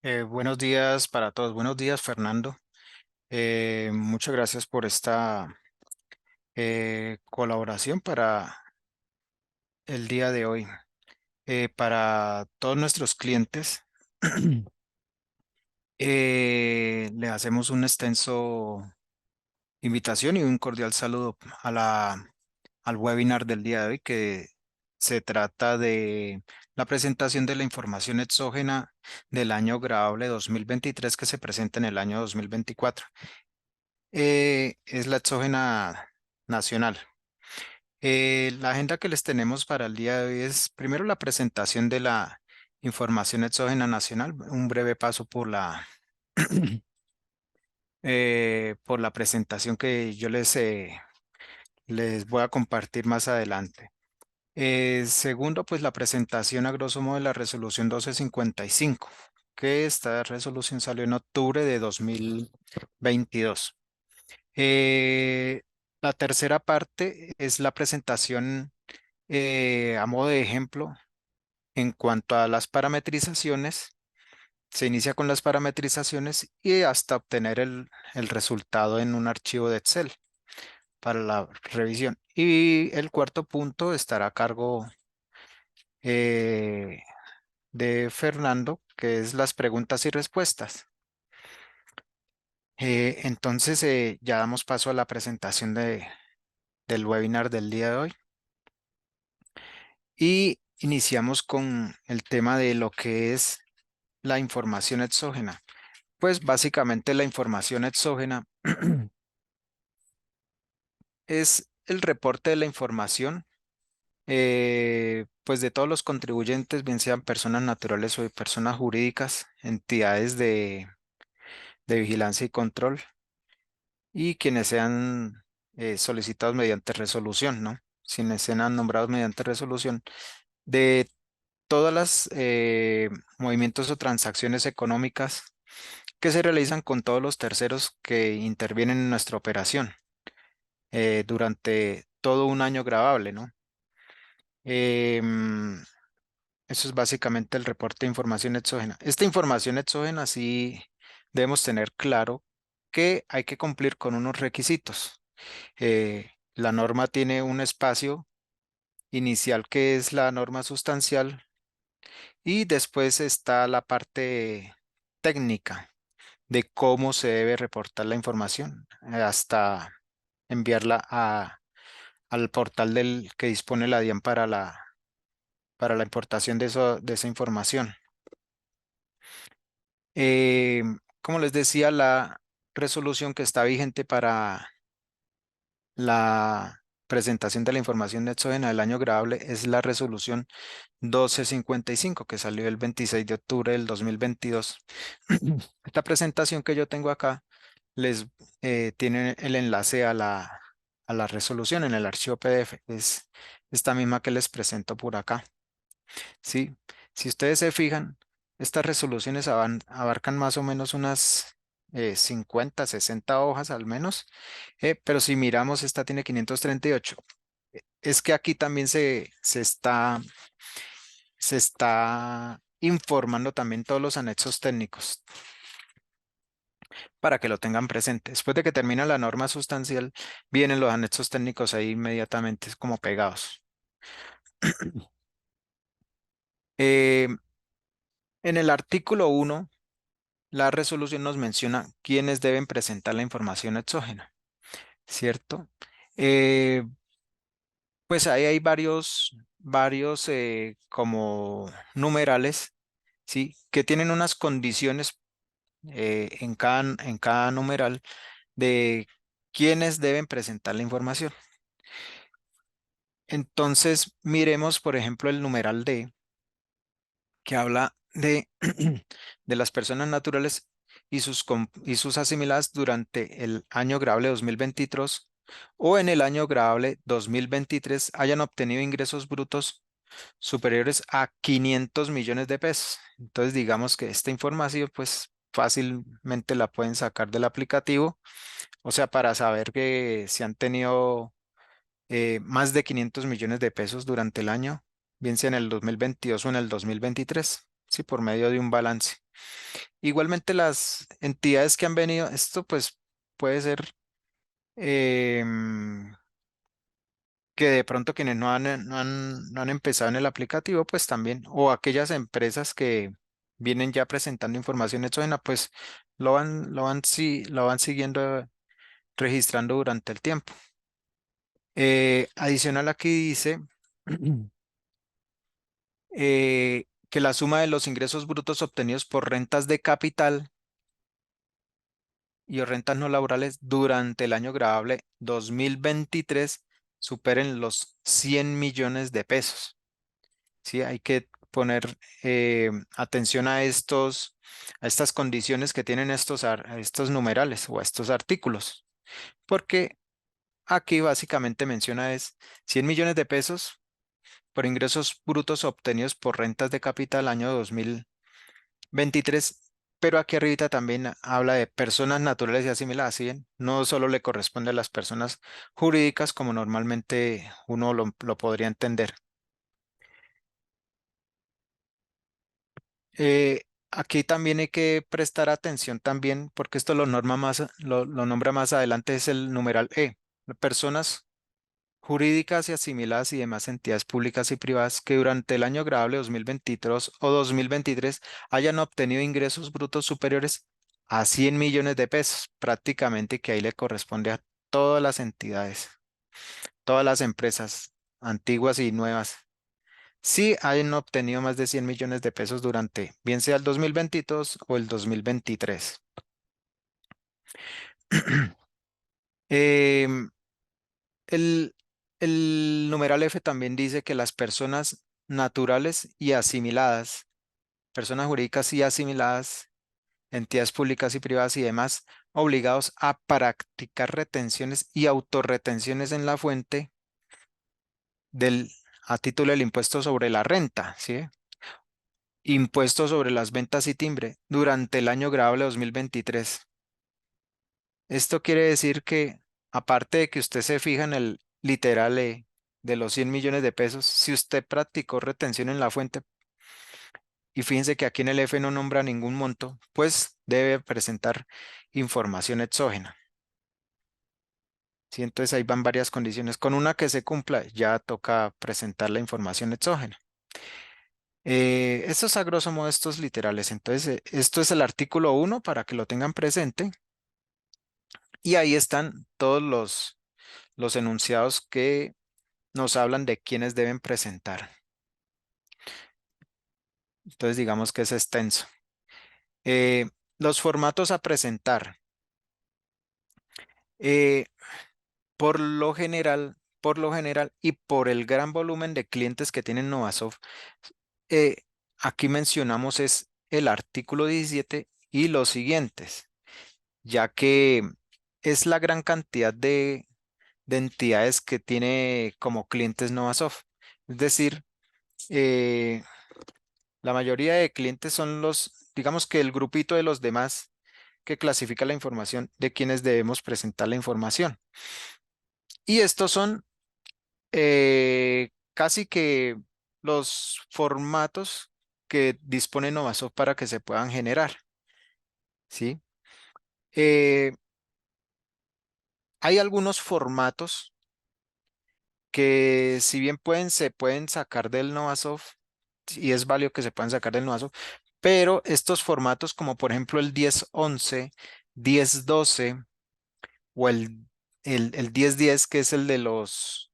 Buenos días para todos. Buenos días, Fernando. Muchas gracias por esta colaboración para el día de hoy. Para todos nuestros clientes, le hacemos un extenso invitación y un cordial saludo al webinar del día de hoy, que se trata de la presentación de la información exógena del año grabable 2023 que se presenta en el año 2024. Es la exógena nacional. La agenda que les tenemos para el día de hoy es primero la presentación de la información exógena nacional, un breve paso por la presentación que yo les voy a compartir más adelante. Segundo, pues la presentación a grosso modo de la resolución 1255, que esta resolución salió en octubre de 2022. Eh, la tercera parte es la presentación a modo de ejemplo en cuanto a las parametrizaciones. Se inicia con las parametrizaciones y hasta obtener el resultado en un archivo de Excel para la revisión. Y el cuarto punto estará a cargo eh, de Fernando, que es las preguntas y respuestas. Entonces, ya damos paso a la presentación del webinar del día de hoy. Y iniciamos con el tema de lo que es la información exógena. Pues básicamente la información exógena es el reporte de la información, pues de todos los contribuyentes, bien sean personas naturales o de personas jurídicas, entidades de vigilancia y control, y quienes sean solicitados mediante resolución, ¿no? Quienes sean nombrados mediante resolución de todas las movimientos o transacciones económicas que se realizan con todos los terceros que intervienen en nuestra operación durante todo un año grabable, ¿no? Em, Eso es básicamente el reporte de información exógena. Esta información exógena sí debemos tener claro que hay que cumplir con unos requisitos. La norma tiene un espacio inicial que es la norma sustancial y después está la parte técnica de cómo se debe reportar la información hasta enviarla al portal del que dispone la DIAN para la importación de esa información. Eh, Como les decía, la resolución que está vigente para la presentación de la información exógena del año grabable es la resolución 1255, que salió el 26 de octubre del 2022. Esta presentación que yo tengo acá les tiene el enlace a la resolución en el archivo PDF. Es esta misma que les presento por acá. Sí, si ustedes se fijan, estas resoluciones abarcan más o menos unas 50, 60 hojas al menos, pero si miramos, esta tiene 538. Es que aquí también se está informando también todos los anexos técnicos para que lo tengan presente. Después de que termina la norma sustancial, vienen los anexos técnicos ahí inmediatamente como pegados. Eh, en el artículo 1, la resolución nos menciona quiénes deben presentar la información exógena, ¿cierto? Eh, pues ahí hay varios como numerales, ¿sí? Que tienen unas condiciones en cada numeral de quiénes deben presentar la información. Entonces, miremos, por ejemplo, el numeral D, que habla de las personas naturales y sus asimiladas durante el año grabable 2023 o en el año grabable 2023 hayan obtenido ingresos brutos superiores a 500 millones de pesos. Entonces, digamos que esta información, pues fácilmente la pueden sacar del aplicativo, o sea, para saber que si han tenido más de 500 millones de pesos durante el año, bien sea en el 2022 o en el 2023, sí, por medio de un balance. Igualmente las entidades que han venido, esto pues puede ser em, que de pronto quienes no han empezado en el aplicativo, pues también, o aquellas empresas que vienen ya presentando información exógena, pues lo van siguiendo, registrando durante el tiempo. Adicional aquí dice que la suma de los ingresos brutos obtenidos por rentas de capital y o rentas no laborales durante el año grabable 2023 superen los 100 millones de pesos. Sí, hay que poner atención a estas condiciones que tienen a estos numerales o a estos artículos, porque aquí básicamente menciona es 100 millones de pesos por ingresos brutos obtenidos por rentas de capital año 2023, pero aquí arribita también habla de personas naturales y asimiladas, ¿sí ven? No solo le corresponde a las personas jurídicas como normalmente uno lo podría entender. Aquí también hay que prestar atención también, porque esto lo nombra más adelante, es el numeral E. Personas jurídicas y asimiladas y demás entidades públicas y privadas que durante el año grabable 2022 o 2023 hayan obtenido ingresos brutos superiores a 100 millones de pesos, prácticamente que ahí le corresponde a todas las entidades, todas las empresas antiguas y nuevas. Sí hayan obtenido más de 100 millones de pesos durante, bien sea el 2022 o el 2023. Em, el, el numeral F también dice que las personas naturales y asimiladas, personas jurídicas y asimiladas, entidades públicas y privadas y demás, obligados a practicar retenciones y autorretenciones en la fuente del, a título del impuesto sobre la renta, ¿sí? Impuesto sobre las ventas y timbre durante el año grabable 2023. Esto quiere decir que, aparte de que usted se fija en el literal de los 100 millones de pesos, si usted practicó retención en la fuente, y fíjense que aquí en el F no nombra ningún monto, pues debe presentar información exógena. ¿Sí? Entonces ahí van varias condiciones. Con una que se cumpla, ya toca presentar la información exógena. Estos a grosso modo estos literales. Entonces, esto es el artículo 1 para que lo tengan presente. Y ahí están todos los enunciados que nos hablan de quiénes deben presentar. Entonces, digamos que es extenso. Eh, los formatos a presentar. Eh, por lo general y por el gran volumen de clientes que tienen Novasoft, eh, aquí mencionamos es el artículo 17 y los siguientes, ya que es la gran cantidad de entidades que tiene como clientes Novasoft. Es decir, eh, la mayoría de clientes son digamos que el grupito de los demás que clasifica la información de quienes debemos presentar la información. Y estos son casi que los formatos que dispone Novasoft para que se puedan generar, ¿sí? Eh, hay algunos formatos que si bien se pueden sacar del Novasoft, y es válido que se puedan sacar del Novasoft, pero estos formatos como por ejemplo el 1011, 1012 o el 1010, que es el de los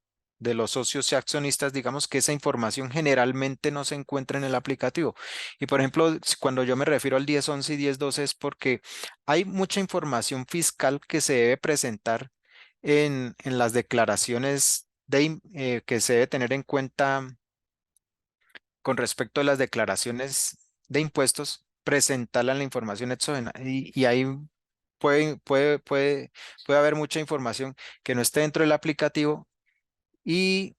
socios y accionistas, digamos que esa información generalmente no se encuentra en el aplicativo. Y por ejemplo, cuando yo me refiero al 1011 y 1012 es porque hay mucha información fiscal que se debe presentar en las declaraciones que se debe tener en cuenta con respecto a las declaraciones de impuestos, presentarla en la información exógena. Y ahí puede, puede, puede, puede haber mucha información que no esté dentro del aplicativo y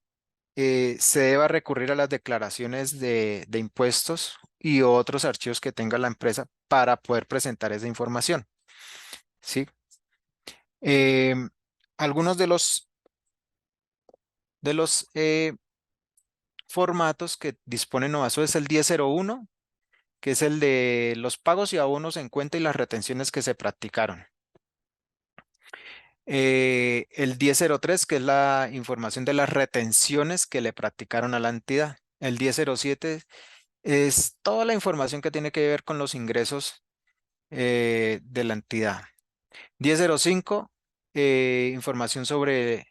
se deba recurrir a las declaraciones de impuestos y otros archivos que tenga la empresa para poder presentar esa información. ¿Sí? Em, algunos de los formatos que dispone Novaso es el 1001, que es el de los pagos y abonos en cuenta y las retenciones que se practicaron. El 1003, que es la información de las retenciones que le practicaron a la entidad. El 1007 es toda la información que tiene que ver con los ingresos de la entidad. 1005, información sobre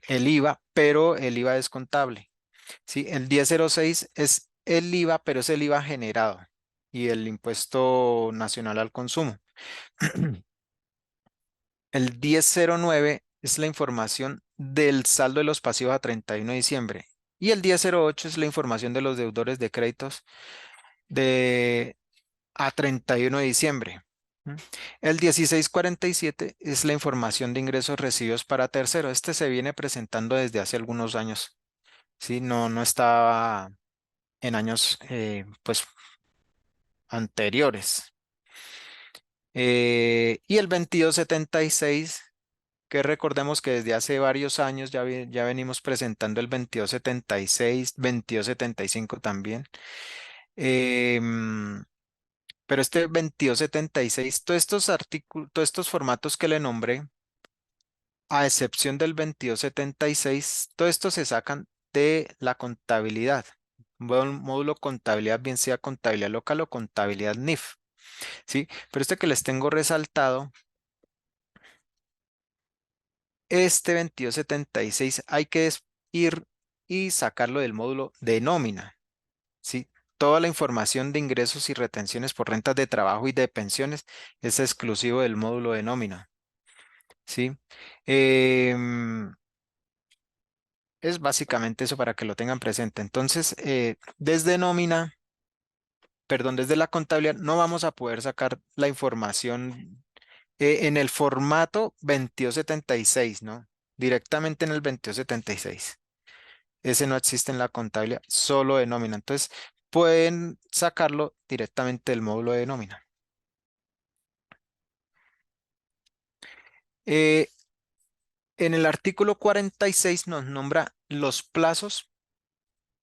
el IVA, pero el IVA es contable. ¿Sí? El 1006 es el IVA, pero es el IVA generado y el impuesto nacional al consumo. El 1009 es la información del saldo de los pasivos a 31 de diciembre. Y el 1008 es la información de los deudores de créditos de a 31 de diciembre. ¿Mm? El 1647 es la información de ingresos recibidos para tercero. Este se viene presentando desde hace algunos años. ¿Sí? No estaba en años pues anteriores. Y el 2276, que recordemos que desde hace varios años ya venimos presentando el 2276, 2275 también. Em, pero este 2276, todos estos formatos que le nombré, a excepción del 2276, todo esto se sacan de la contabilidad. Un módulo contabilidad, bien sea contabilidad local o contabilidad NIF. ¿Sí? Pero este que les tengo resaltado, este 2276 hay que ir y sacarlo del módulo de nómina. ¿Sí? Toda la información de ingresos y retenciones por rentas de trabajo y de pensiones es exclusivo del módulo de nómina. ¿Sí? Em, es básicamente eso para que lo tengan presente. Entonces, desde nómina, perdón, desde la contabilidad no vamos a poder sacar la información en el formato 2276, ¿no? Directamente en el 2276. Ese no existe en la contabilidad, solo de nómina. Entonces, pueden sacarlo directamente del módulo de nómina. Eh, en el artículo 46 nos nombra los plazos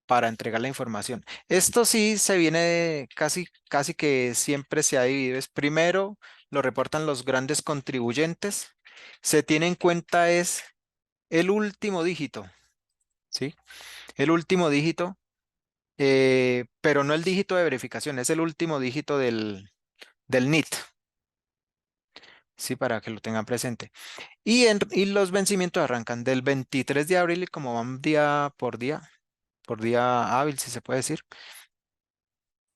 para entregar la información. Esto sí se viene casi que siempre se ha dividido. Es primero lo reportan los grandes contribuyentes. Se tiene en cuenta es el último dígito, ¿sí? El último dígito, pero no el dígito de verificación, es el último dígito del NIT, ¿sí? Para que lo tengan presente. Y los vencimientos arrancan del 23 de abril y como van por día hábil, si se puede decir,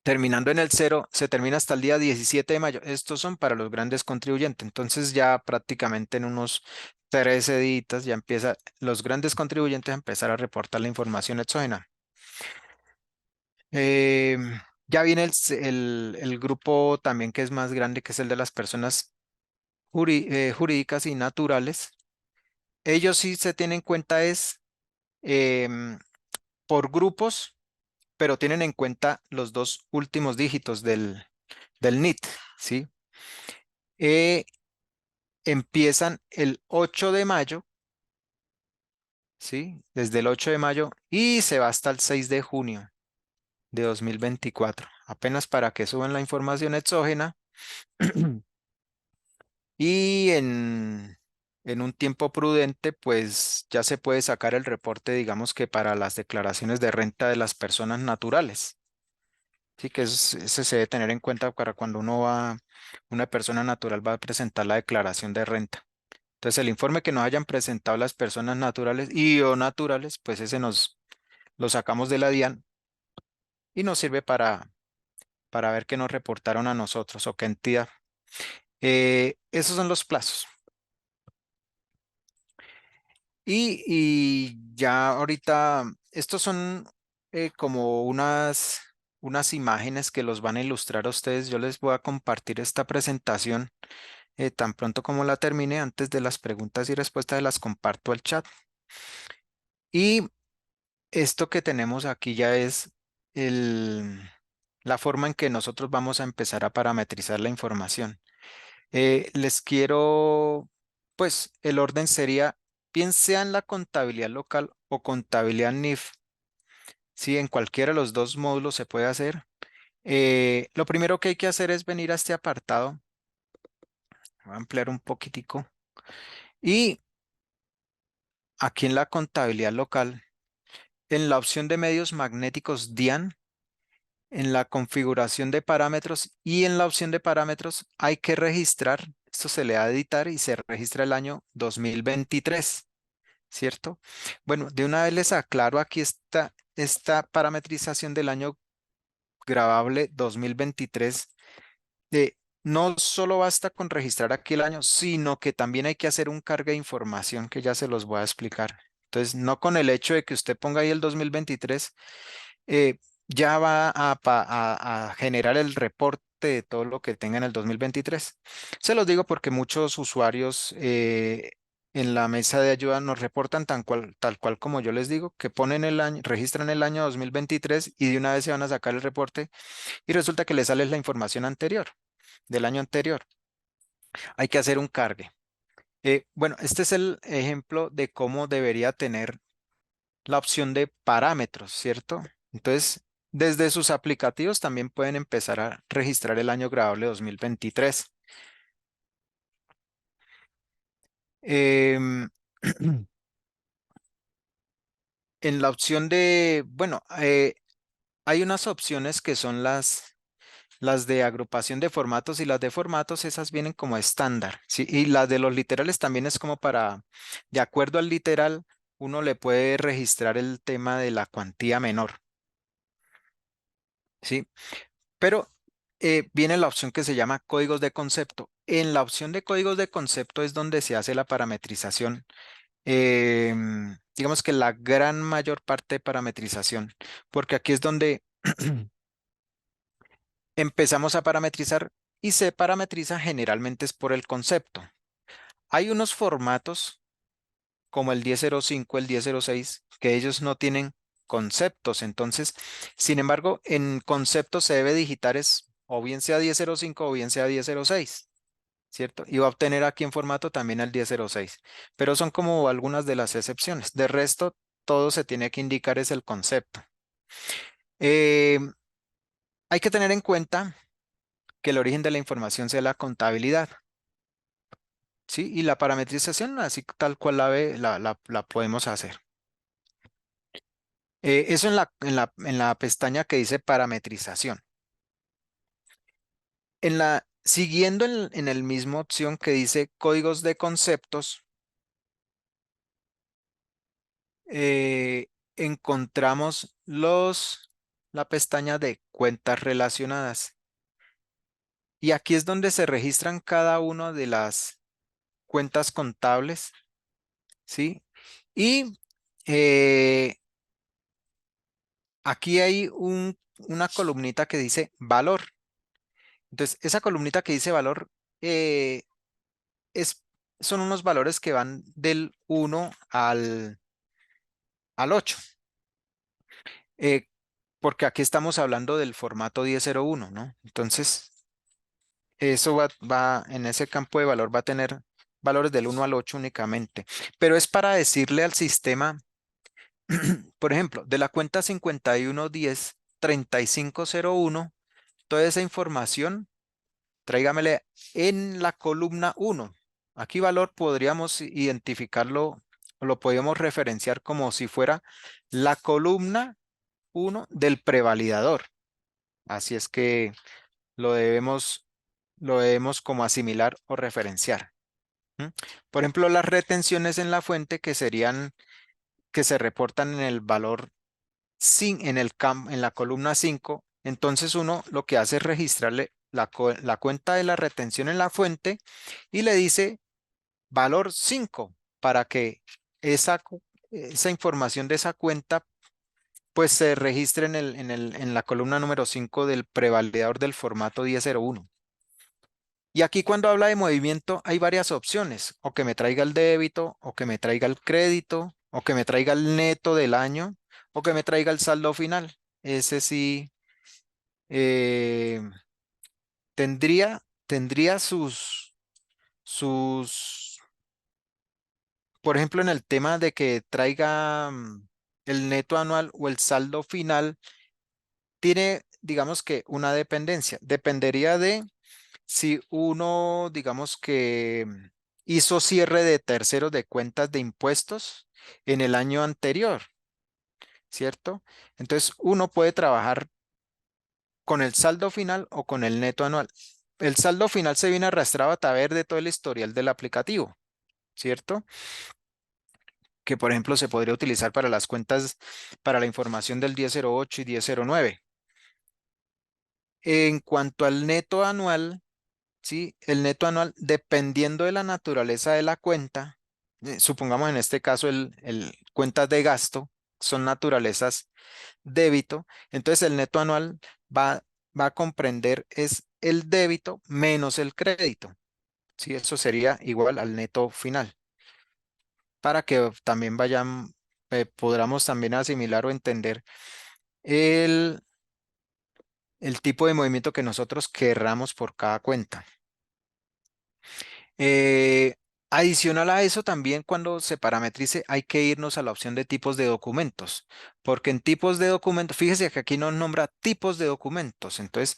terminando en el cero, se termina hasta el día 17 de mayo. Estos son para los grandes contribuyentes. Entonces ya prácticamente en unos 13 días ya empieza los grandes contribuyentes a empezar a reportar la información exógena. Eh, ya viene el grupo también que es más grande, que es el de las personas jurídicas y naturales. Ellos sí se tienen en cuenta es em, por grupos, pero tienen en cuenta los dos últimos dígitos del NIT, ¿sí? Eh, empiezan el 8 de mayo, ¿sí? Desde el 8 de mayo y se va hasta el 6 de junio de 2024. Apenas para que suban la información exógena y en un tiempo prudente, pues ya se puede sacar el reporte, digamos que para las declaraciones de renta de las personas naturales. Sí, que ese se debe tener en cuenta para cuando una persona natural va a presentar la declaración de renta. Entonces, el informe que nos hayan presentado las personas naturales y o naturales, pues ese lo sacamos de la DIAN y nos sirve para ver qué nos reportaron a nosotros o qué entidad. Esos son los plazos. Y ya ahorita, estos son como unas imágenes que los van a ilustrar a ustedes. Yo les voy a compartir esta presentación tan pronto como la termine. Antes de las preguntas y respuestas, las comparto al chat. Y esto que tenemos aquí ya es el, la forma en que nosotros vamos a empezar a parametrizar la información. Les quiero, pues el orden sería, bien sea en la contabilidad local o contabilidad NIF, Sí, en cualquiera de los dos módulos se puede hacer. Lo primero que hay que hacer es venir a este apartado. Voy a ampliar un poquitico. Y aquí en la contabilidad local, en la opción de medios magnéticos DIAN, en la configuración de parámetros y en la opción de parámetros hay que registrar, esto se le da a editar y se registra el año 2023, ¿cierto? Bueno, de una vez les aclaro aquí esta parametrización del año grabable 2023. No solo basta con registrar aquí el año, sino que también hay que hacer un carga de información que ya se los voy a explicar. Entonces, no con el hecho de que usted ponga ahí el 2023, eh, ya va a generar el reporte de todo lo que tenga en el 2023. Se los digo porque muchos usuarios en la mesa de ayuda nos reportan tal cual como yo les digo, que ponen el año, registran el año 2023 y de una vez se van a sacar el reporte y resulta que les sale la información anterior, del año anterior. Hay que hacer un cargue. Bueno, este es el ejemplo de cómo debería tener la opción de parámetros, ¿cierto? Entonces, desde sus aplicativos también pueden empezar a registrar el año grabable 2023. Em, en la opción de, bueno, hay unas opciones que son las de agrupación de formatos y las de formatos, esas vienen como estándar, ¿sí? Y las de los literales también es como para, de acuerdo al literal, uno le puede registrar el tema de la cuantía menor, ¿sí? Pero viene la opción que se llama códigos de concepto. En la opción de códigos de concepto es donde se hace la parametrización. Digamos que la gran mayor parte de parametrización, porque aquí es donde empezamos a parametrizar y se parametriza generalmente es por el concepto. Hay unos formatos como el 1005, el 1006, que ellos no tienen conceptos. Entonces, sin embargo, en conceptos se debe digitar es o bien sea 1005 o bien sea 1006, ¿cierto? Y va a obtener aquí en formato también el 1006. Pero son como algunas de las excepciones. De resto, todo se tiene que indicar es el concepto. Eh, Hay que tener en cuenta que el origen de la información sea la contabilidad. ¿Sí? Y la parametrización, así tal cual la podemos hacer. Eso en la pestaña que dice parametrización. Siguiendo en el mismo opción que dice códigos de conceptos, encontramos la pestaña de cuentas relacionadas. Y aquí es donde se registran cada una de las cuentas contables, ¿sí? Y eh, aquí hay una columnita que dice valor. Entonces, esa columnita que dice valor eh, es, son unos valores que van del 1 al 8, eh, porque aquí estamos hablando del formato 1001, ¿no? Entonces, eso en ese campo de valor va a tener valores del 1 al 8 únicamente, pero es para decirle al sistema, por ejemplo, de la cuenta 5110-3501, toda esa información tráigamele en la columna 1. Aquí valor podríamos identificarlo o lo podríamos referenciar como si fuera la columna 1 del prevalidador. Así es que lo debemos como asimilar o referenciar. ¿M? Por ejemplo, las retenciones en la fuente que se reportan en el valor en la columna 5. Entonces uno lo que hace es registrarle la cuenta de la retención en la fuente y le dice valor 5 para que esa información de esa cuenta pues se registre en la columna número 5 del prevalidador del formato 1001. Y aquí cuando habla de movimiento hay varias opciones, o que me traiga el débito, o que me traiga el crédito, o que me traiga el neto del año, o que me traiga el saldo final. Ese sí eh, tendría sus, por ejemplo, en el tema de que traiga el neto anual o el saldo final tiene, digamos que una dependencia. Dependería de si uno, digamos que hizo cierre de terceros de cuentas de impuestos en el año anterior, ¿cierto? Entonces, uno puede trabajar con el saldo final o con el neto anual. El saldo final se viene arrastrado a través de todo el historial del aplicativo, ¿cierto? Que por ejemplo se podría utilizar para las cuentas, para la información del 1008 y 1009. En cuanto al neto anual, ¿sí? El neto anual, dependiendo de la naturaleza de la cuenta, supongamos en este caso el cuentas de gasto, son naturalezas débito, entonces el neto anual va, va a comprender es el débito menos el crédito, ¿sí? Eso sería igual al neto final, para que también vayan, podamos también asimilar o entender el, el tipo de movimiento que nosotros querramos por cada cuenta. Eh, Adicional a eso, también cuando se parametrice hay que irnos a la opción de tipos de documentos, porque en tipos de documentos, fíjese que aquí nos nombra tipos de documentos, entonces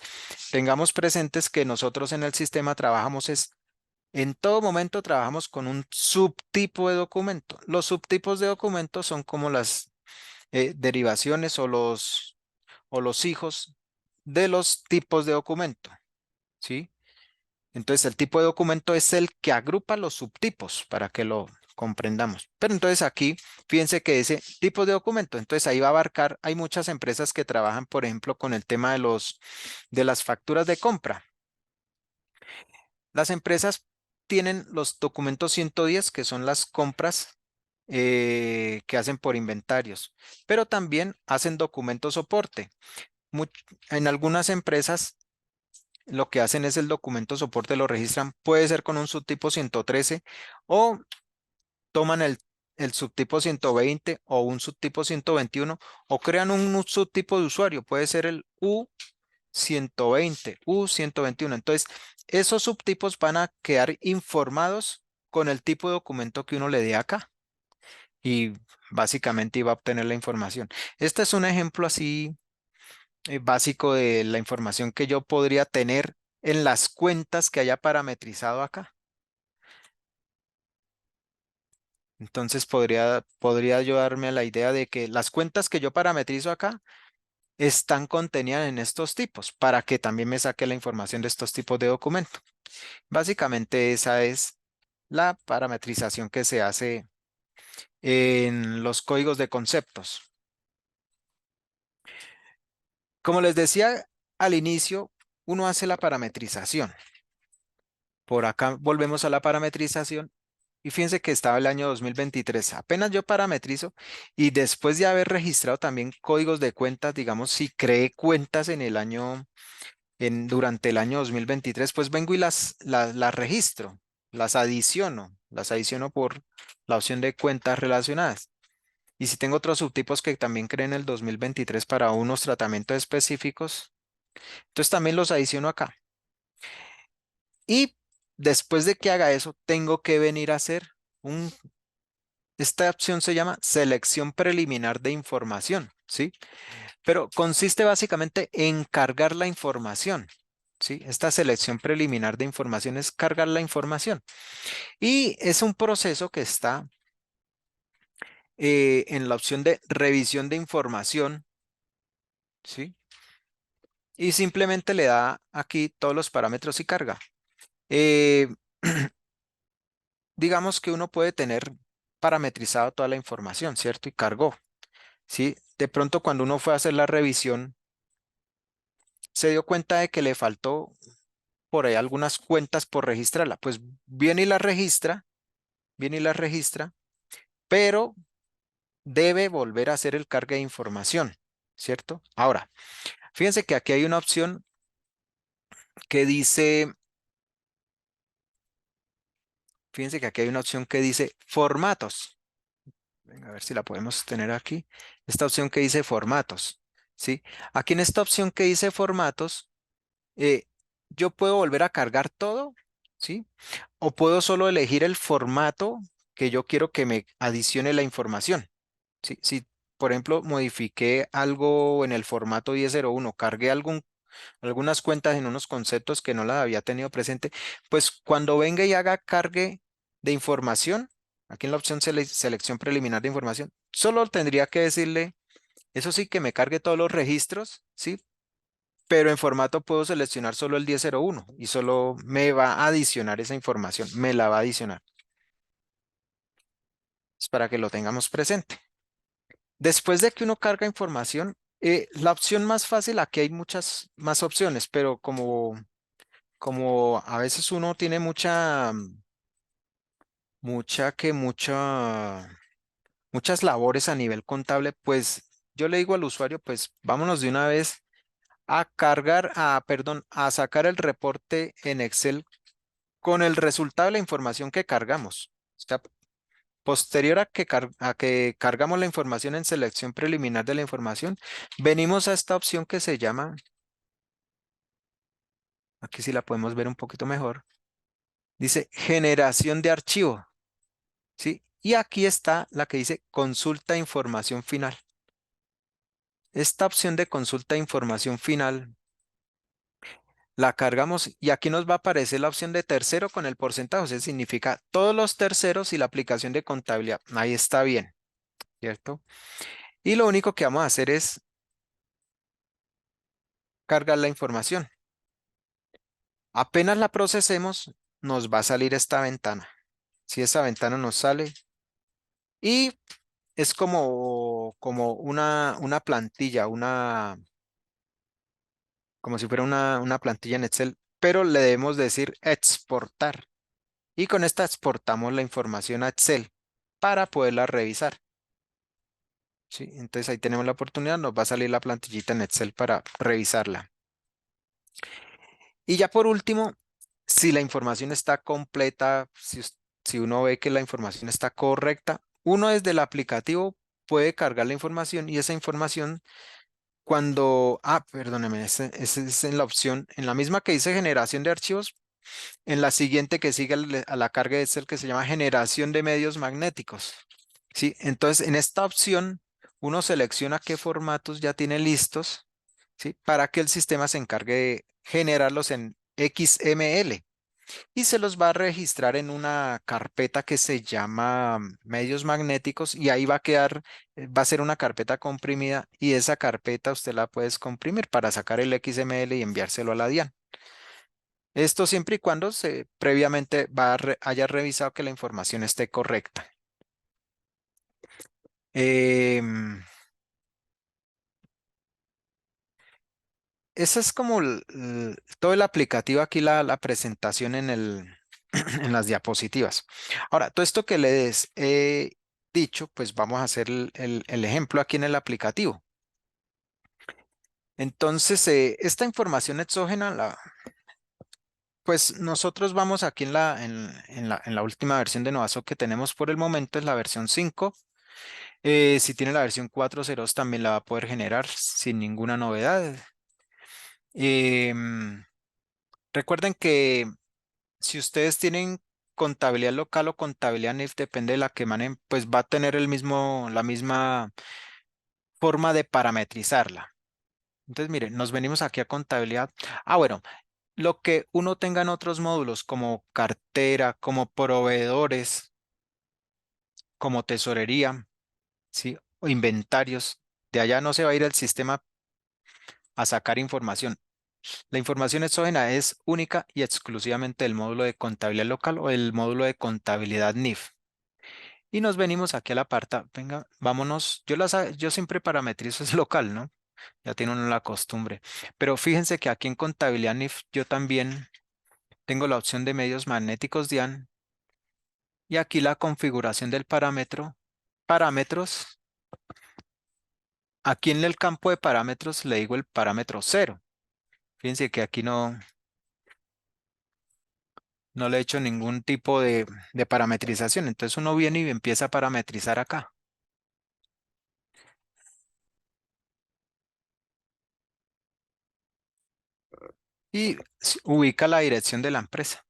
tengamos presentes que nosotros en el sistema trabajamos en todo momento trabajamos con un subtipo de documento. Los subtipos de documentos son como las derivaciones o los hijos de los tipos de documento, ¿sí? Entonces, el tipo de documento es el que agrupa los subtipos para que lo comprendamos. Pero entonces aquí, fíjense que ese tipo de documento, entonces ahí va a abarcar, hay muchas empresas que trabajan, por ejemplo, con el tema de las facturas de compra. Las empresas tienen los documentos 110, que son las compras que hacen por inventarios, pero también hacen documentos soporte. Much- en algunas empresas lo que hacen es el documento soporte, lo registran, puede ser con un subtipo 113 o toman el subtipo 120 o un subtipo 121 o crean un subtipo de usuario, puede ser el U120, U121. Entonces, esos subtipos van a quedar informados con el tipo de documento que uno le dé acá y básicamente iba a obtener la información. Este es un ejemplo así básico de la información que yo podría tener en las cuentas que haya parametrizado acá. Entonces podría ayudarme a la idea de que las cuentas que yo parametrizo acá están contenidas en estos tipos para que también me saque la información de estos tipos de documento. Básicamente esa es la parametrización que se hace en los códigos de conceptos. Como les decía al inicio, uno hace la parametrización. Por acá volvemos a la parametrización y fíjense que estaba el año 2023. Apenas yo parametrizo y después de haber registrado también códigos de cuentas, digamos, si creé cuentas en el año, durante el año 2023, pues vengo y las registro, las adiciono por la opción de cuentas relacionadas. Y si tengo otros subtipos que también creé en el 2023 para unos tratamientos específicos, entonces también los adiciono acá. Y después de que haga eso, tengo que venir a hacer un, esta opción se llama selección preliminar de información, ¿sí? Pero consiste básicamente en cargar la información, ¿sí? Esta selección preliminar de información es cargar la información. Y es un proceso que está en la opción de revisión de información, ¿sí? Y simplemente le da aquí todos los parámetros y carga. Eh, digamos que uno puede tener parametrizado toda la información, ¿cierto? Y cargó, ¿sí? De pronto cuando uno fue a hacer la revisión, se dio cuenta de que le faltó por ahí algunas cuentas por registrarla. Pues viene y la registra, pero debe volver a hacer el cargue de información, ¿cierto? Ahora, fíjense que aquí hay una opción que dice, fíjense que aquí hay una opción que dice formatos. Venga, a ver si la podemos tener aquí. Esta opción que dice formatos, ¿sí? Aquí en esta opción que dice formatos, eh, yo puedo volver a cargar todo, ¿sí? O puedo solo elegir el formato que yo quiero que me adicione la información, ¿sí? Sí, por ejemplo, modifiqué algo en el formato 1001, cargué algunas cuentas en unos conceptos que no las había tenido presente, pues cuando venga y haga cargue de información, aquí en la opción selección preliminar de información, solo tendría que decirle, eso sí, que me cargue todos los registros, ¿sí? Pero en formato puedo seleccionar solo el 1001 y solo me va a adicionar esa información, me la va a adicionar. Es para que lo tengamos presente. Después de que uno carga información, la opción más fácil, aquí hay muchas más opciones, pero como a veces uno tiene muchas labores a nivel contable, pues yo le digo al usuario, pues vámonos de una vez a cargar, perdón, a sacar el reporte en Excel con el resultado de la información que cargamos. O sea, posterior a que cargamos la información en selección preliminar de la información, venimos a esta opción que se llama, aquí sí la podemos ver un poquito mejor, dice generación de archivo, ¿sí? Y aquí está la que dice consulta información final. Esta opción de consulta información final la cargamos y aquí nos va a aparecer la opción de tercero con el porcentaje, o sea, significa todos los terceros y la aplicación de contabilidad. Ahí está bien, ¿cierto? Y lo único que vamos a hacer es cargar la información. Apenas la procesemos, nos va a salir esta ventana. Si esa ventana nos sale y es como una plantilla, como si fuera una plantilla en Excel, pero le debemos decir exportar. Y con esta exportamos la información a Excel para poderla revisar. ¿Sí? Entonces ahí tenemos la oportunidad, nos va a salir la plantillita en Excel para revisarla. Y ya por último, si la información está completa, si uno ve que la información está correcta, uno desde el aplicativo puede cargar la información y esa información perdóneme, ese es en la opción, en la misma que dice generación de archivos, en la siguiente que sigue a la carga de Excel que se llama generación de medios magnéticos. Sí, entonces en esta opción uno selecciona qué formatos ya tiene listos, ¿sí? Para que el sistema se encargue de generarlos en XML y se los va a registrar en una carpeta que se llama medios magnéticos y ahí va a quedar, va a ser una carpeta comprimida y esa carpeta usted la puede comprimir para sacar el XML y enviárselo a la DIAN. Esto siempre y cuando se previamente haya revisado que la información esté correcta. Em, Esa es como todo el aplicativo aquí, la presentación en las diapositivas. Ahora, todo esto que les he dicho, pues vamos a hacer el ejemplo aquí en el aplicativo. Entonces, esta información exógena, pues nosotros vamos aquí en la última versión de Novaso que tenemos por el momento, es la versión 5. Si tiene la versión 4.0 también la va a poder generar sin ninguna novedad. Em, Recuerden que si ustedes tienen contabilidad local o contabilidad NIF, depende de la que manejen, pues va a tener la misma forma de parametrizarla. Entonces, miren, nos venimos aquí a contabilidad. Bueno, lo que uno tenga en otros módulos como cartera, como proveedores, como tesorería, ¿sí? O inventarios, de allá no se va a ir el sistema a sacar información. La información exógena es única y exclusivamente del módulo de contabilidad local o el módulo de contabilidad NIF. Y nos venimos aquí a la apartado. Venga, vámonos. Yo siempre parametrizo es local, ¿no? Ya tiene uno la costumbre. Pero fíjense que aquí en contabilidad NIF yo también tengo la opción de medios magnéticos DIAN y aquí la configuración del parámetro. Parámetros. Aquí en el campo de parámetros le digo el parámetro cero. Fíjense que aquí no le he hecho ningún tipo de parametrización. Entonces uno viene y empieza a parametrizar acá. Y ubica la dirección de la empresa.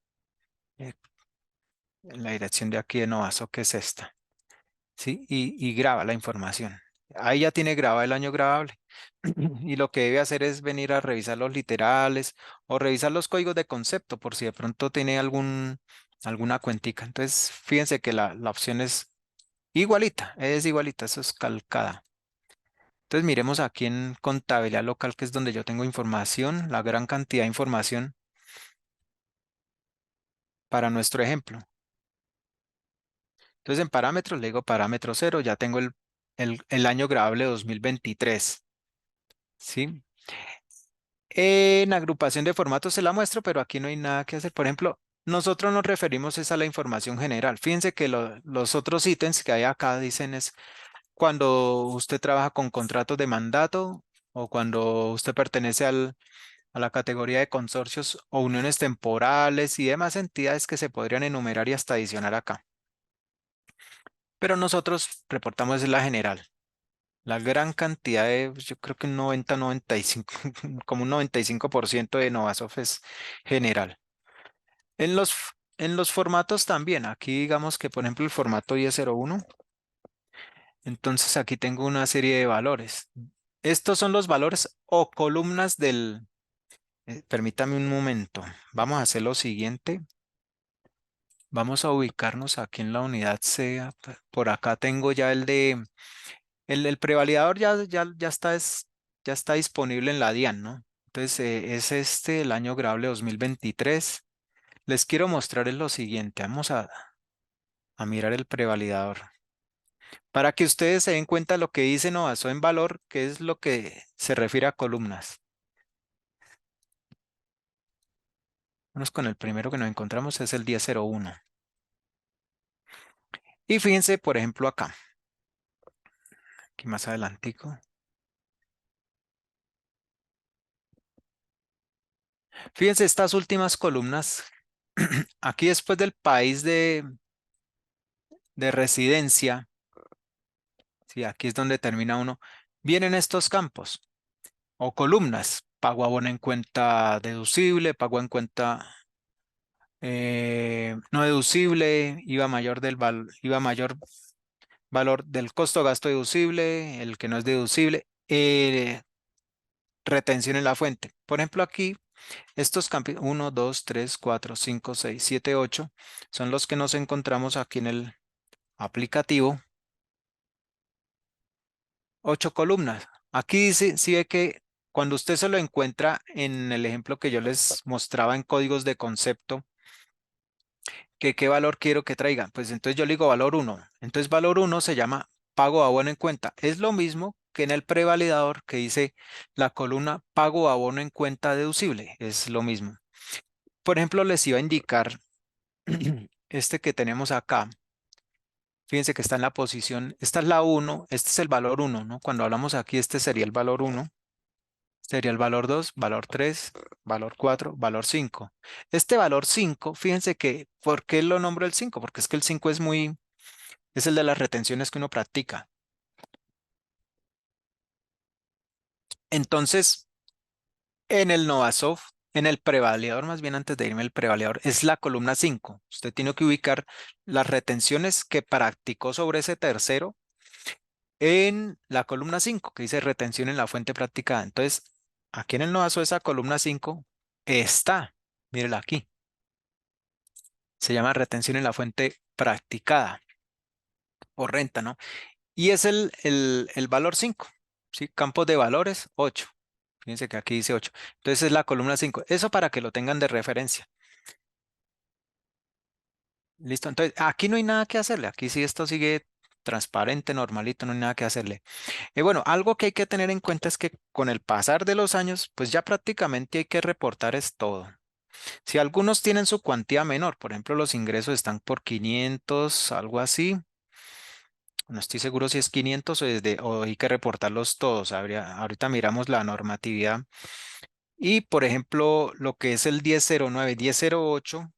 eh, la dirección de aquí de Novaso, que es esta. ¿Sí? Y graba la información. Ahí ya tiene grabado el año grabable. Y lo que debe hacer es venir a revisar los literales o revisar los códigos de concepto por si de pronto tiene alguna cuentica. Entonces, fíjense que la opción es igualita, eso es calcada. Entonces, miremos aquí en contabilidad local, que es donde yo tengo información, la gran cantidad de información para nuestro ejemplo. Entonces, en parámetros, le digo parámetro cero, ya tengo el año grabable 2023. ¿Sí? En agrupación de formatos se la muestro, pero aquí no hay nada que hacer. Por ejemplo, nosotros nos referimos es a la información general. Fíjense que los otros ítems que hay acá dicen es cuando usted trabaja con contratos de mandato o cuando usted pertenece a la categoría de consorcios o uniones temporales y demás entidades que se podrían enumerar y hasta adicionar acá. Pero nosotros reportamos es la general. La gran cantidad de, pues, yo creo que un 90-95, como un 95% de Novasoft es general. En los, en los formatos también, aquí digamos que por ejemplo el formato 1001, entonces aquí tengo una serie de valores. Estos son los valores o columnas permítame un momento, vamos a hacer lo siguiente. Vamos a ubicarnos aquí en la unidad C. Por acá tengo ya el prevalidador ya está disponible en la DIAN, ¿no? Entonces es este, el año grabable 2023. Les quiero mostrar es lo siguiente. Vamos a mirar el prevalidador. Para que ustedes se den cuenta de lo que dice no basó en valor, que es lo que se refiere a columnas. Vamos con el primero que nos encontramos, es el 1001. Y fíjense, por ejemplo, acá, aquí más adelantico. Fíjense estas últimas columnas. Aquí después del país de residencia, sí, aquí es donde termina uno, vienen estos campos o columnas. Pago abono en cuenta deducible, pago en cuenta no deducible, IVA mayor valor del costo gasto deducible, el que no es deducible, retención en la fuente. Por ejemplo, aquí estos campos 1, 2, 3, 4, 5, 6, 7, 8 son los que nos encontramos aquí en el aplicativo. 8 columnas. Aquí dice, sí ve que cuando usted se lo encuentra en el ejemplo que yo les mostraba en códigos de concepto, que qué valor quiero que traiga. Pues entonces yo le digo valor uno. Entonces valor uno se llama pago abono en cuenta. Es lo mismo que en el prevalidador que dice la columna pago abono en cuenta deducible. Es lo mismo. Por ejemplo, les iba a indicar este que tenemos acá. Fíjense que está en la posición, esta es la uno, este es el valor uno, ¿no? Cuando hablamos aquí, este sería el valor uno. Sería el valor 2, valor 3, valor 4, valor 5. Este valor 5, fíjense que, ¿por qué lo nombro el 5? Porque es que el 5 es el de las retenciones que uno practica. Entonces, en el Novasoft, en el prevalidador, más bien antes de irme al prevalidador, es la columna 5. Usted tiene que ubicar las retenciones que practicó sobre ese tercero en la columna 5, que dice retención en la fuente practicada. Entonces, aquí en el Novasoft, esa columna 5 está, mírela aquí. Se llama retención en la fuente practicada o renta, ¿no? Y es el valor 5, ¿sí? Campos de valores 8. Fíjense que aquí dice 8. Entonces es la columna 5. Eso para que lo tengan de referencia. Listo. Entonces aquí no hay nada que hacerle. Aquí sí esto sigue transparente, normalito, no hay nada que hacerle. Y bueno, algo que hay que tener en cuenta es que con el pasar de los años, pues ya prácticamente hay que reportar es todo. Si algunos tienen su cuantía menor, por ejemplo, los ingresos están por 500, algo así. No estoy seguro si es 500 o hay que reportarlos todos. Ahorita miramos la normatividad. Y, por ejemplo, lo que es el 1009, 1008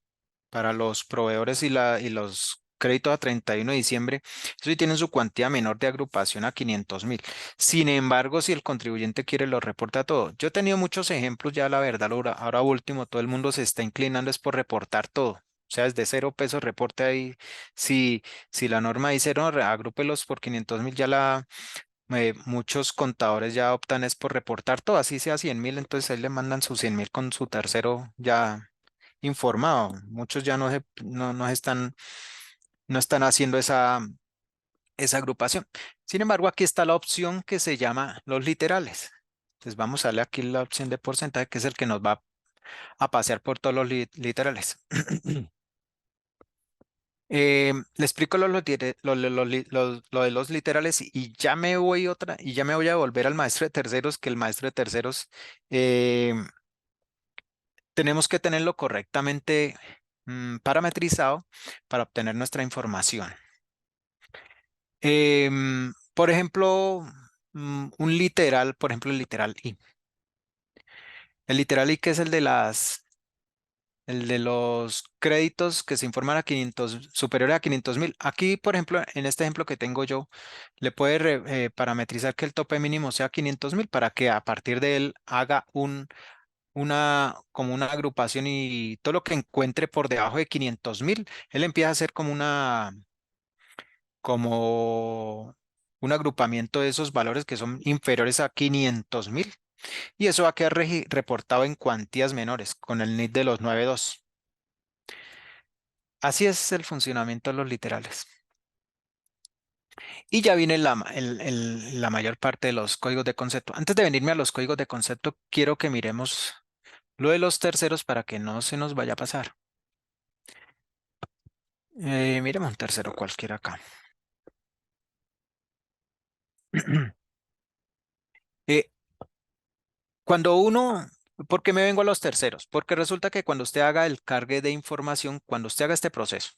para los proveedores y los créditos a 31 de diciembre, eso sí tienen su cuantía menor de agrupación a 500.000. Sin embargo, si el contribuyente quiere, lo reporta todo. Yo he tenido muchos ejemplos ya, la verdad, ahora último, todo el mundo se está inclinando es por reportar todo. O sea, desde 0 pesos reporte ahí. Si la norma dice, no, agrúpelos por 500.000, Muchos contadores ya optan es por reportar todo, así sea 100.000, entonces ahí le mandan sus 100.000 con su tercero ya informado. Muchos ya no están haciendo esa agrupación. Sin embargo, aquí está la opción que se llama los literales. Entonces vamos a darle aquí la opción de porcentaje, que es el que nos va a pasear por todos los literales. Le explico lo de los literales y ya me voy a volver al maestro de terceros, que el maestro de terceros eh, tenemos que tenerlo correctamente parametrizado para obtener nuestra información. Por ejemplo, un literal, por ejemplo, el literal I. El literal I, que es el de los créditos que se informan a 500, superiores a 500.000. Aquí, por ejemplo, en este ejemplo que tengo yo, le puede parametrizar que el tope mínimo sea 500.000 para que a partir de él haga como una agrupación y todo lo que encuentre por debajo de 500.000, él empieza a hacer como un agrupamiento de esos valores que son inferiores a 500.000 y eso va a quedar reportado en cuantías menores con el NID de los 92. Así es el funcionamiento de los literales. Y ya viene la mayor parte de los códigos de concepto. Antes de venirme a los códigos de concepto, quiero que miremos lo de los terceros para que no se nos vaya a pasar. Miremos un tercero cualquiera acá. Eh, cuando uno, ¿por qué me vengo a los terceros? Porque resulta que cuando usted haga el cargue de información, cuando usted haga este proceso,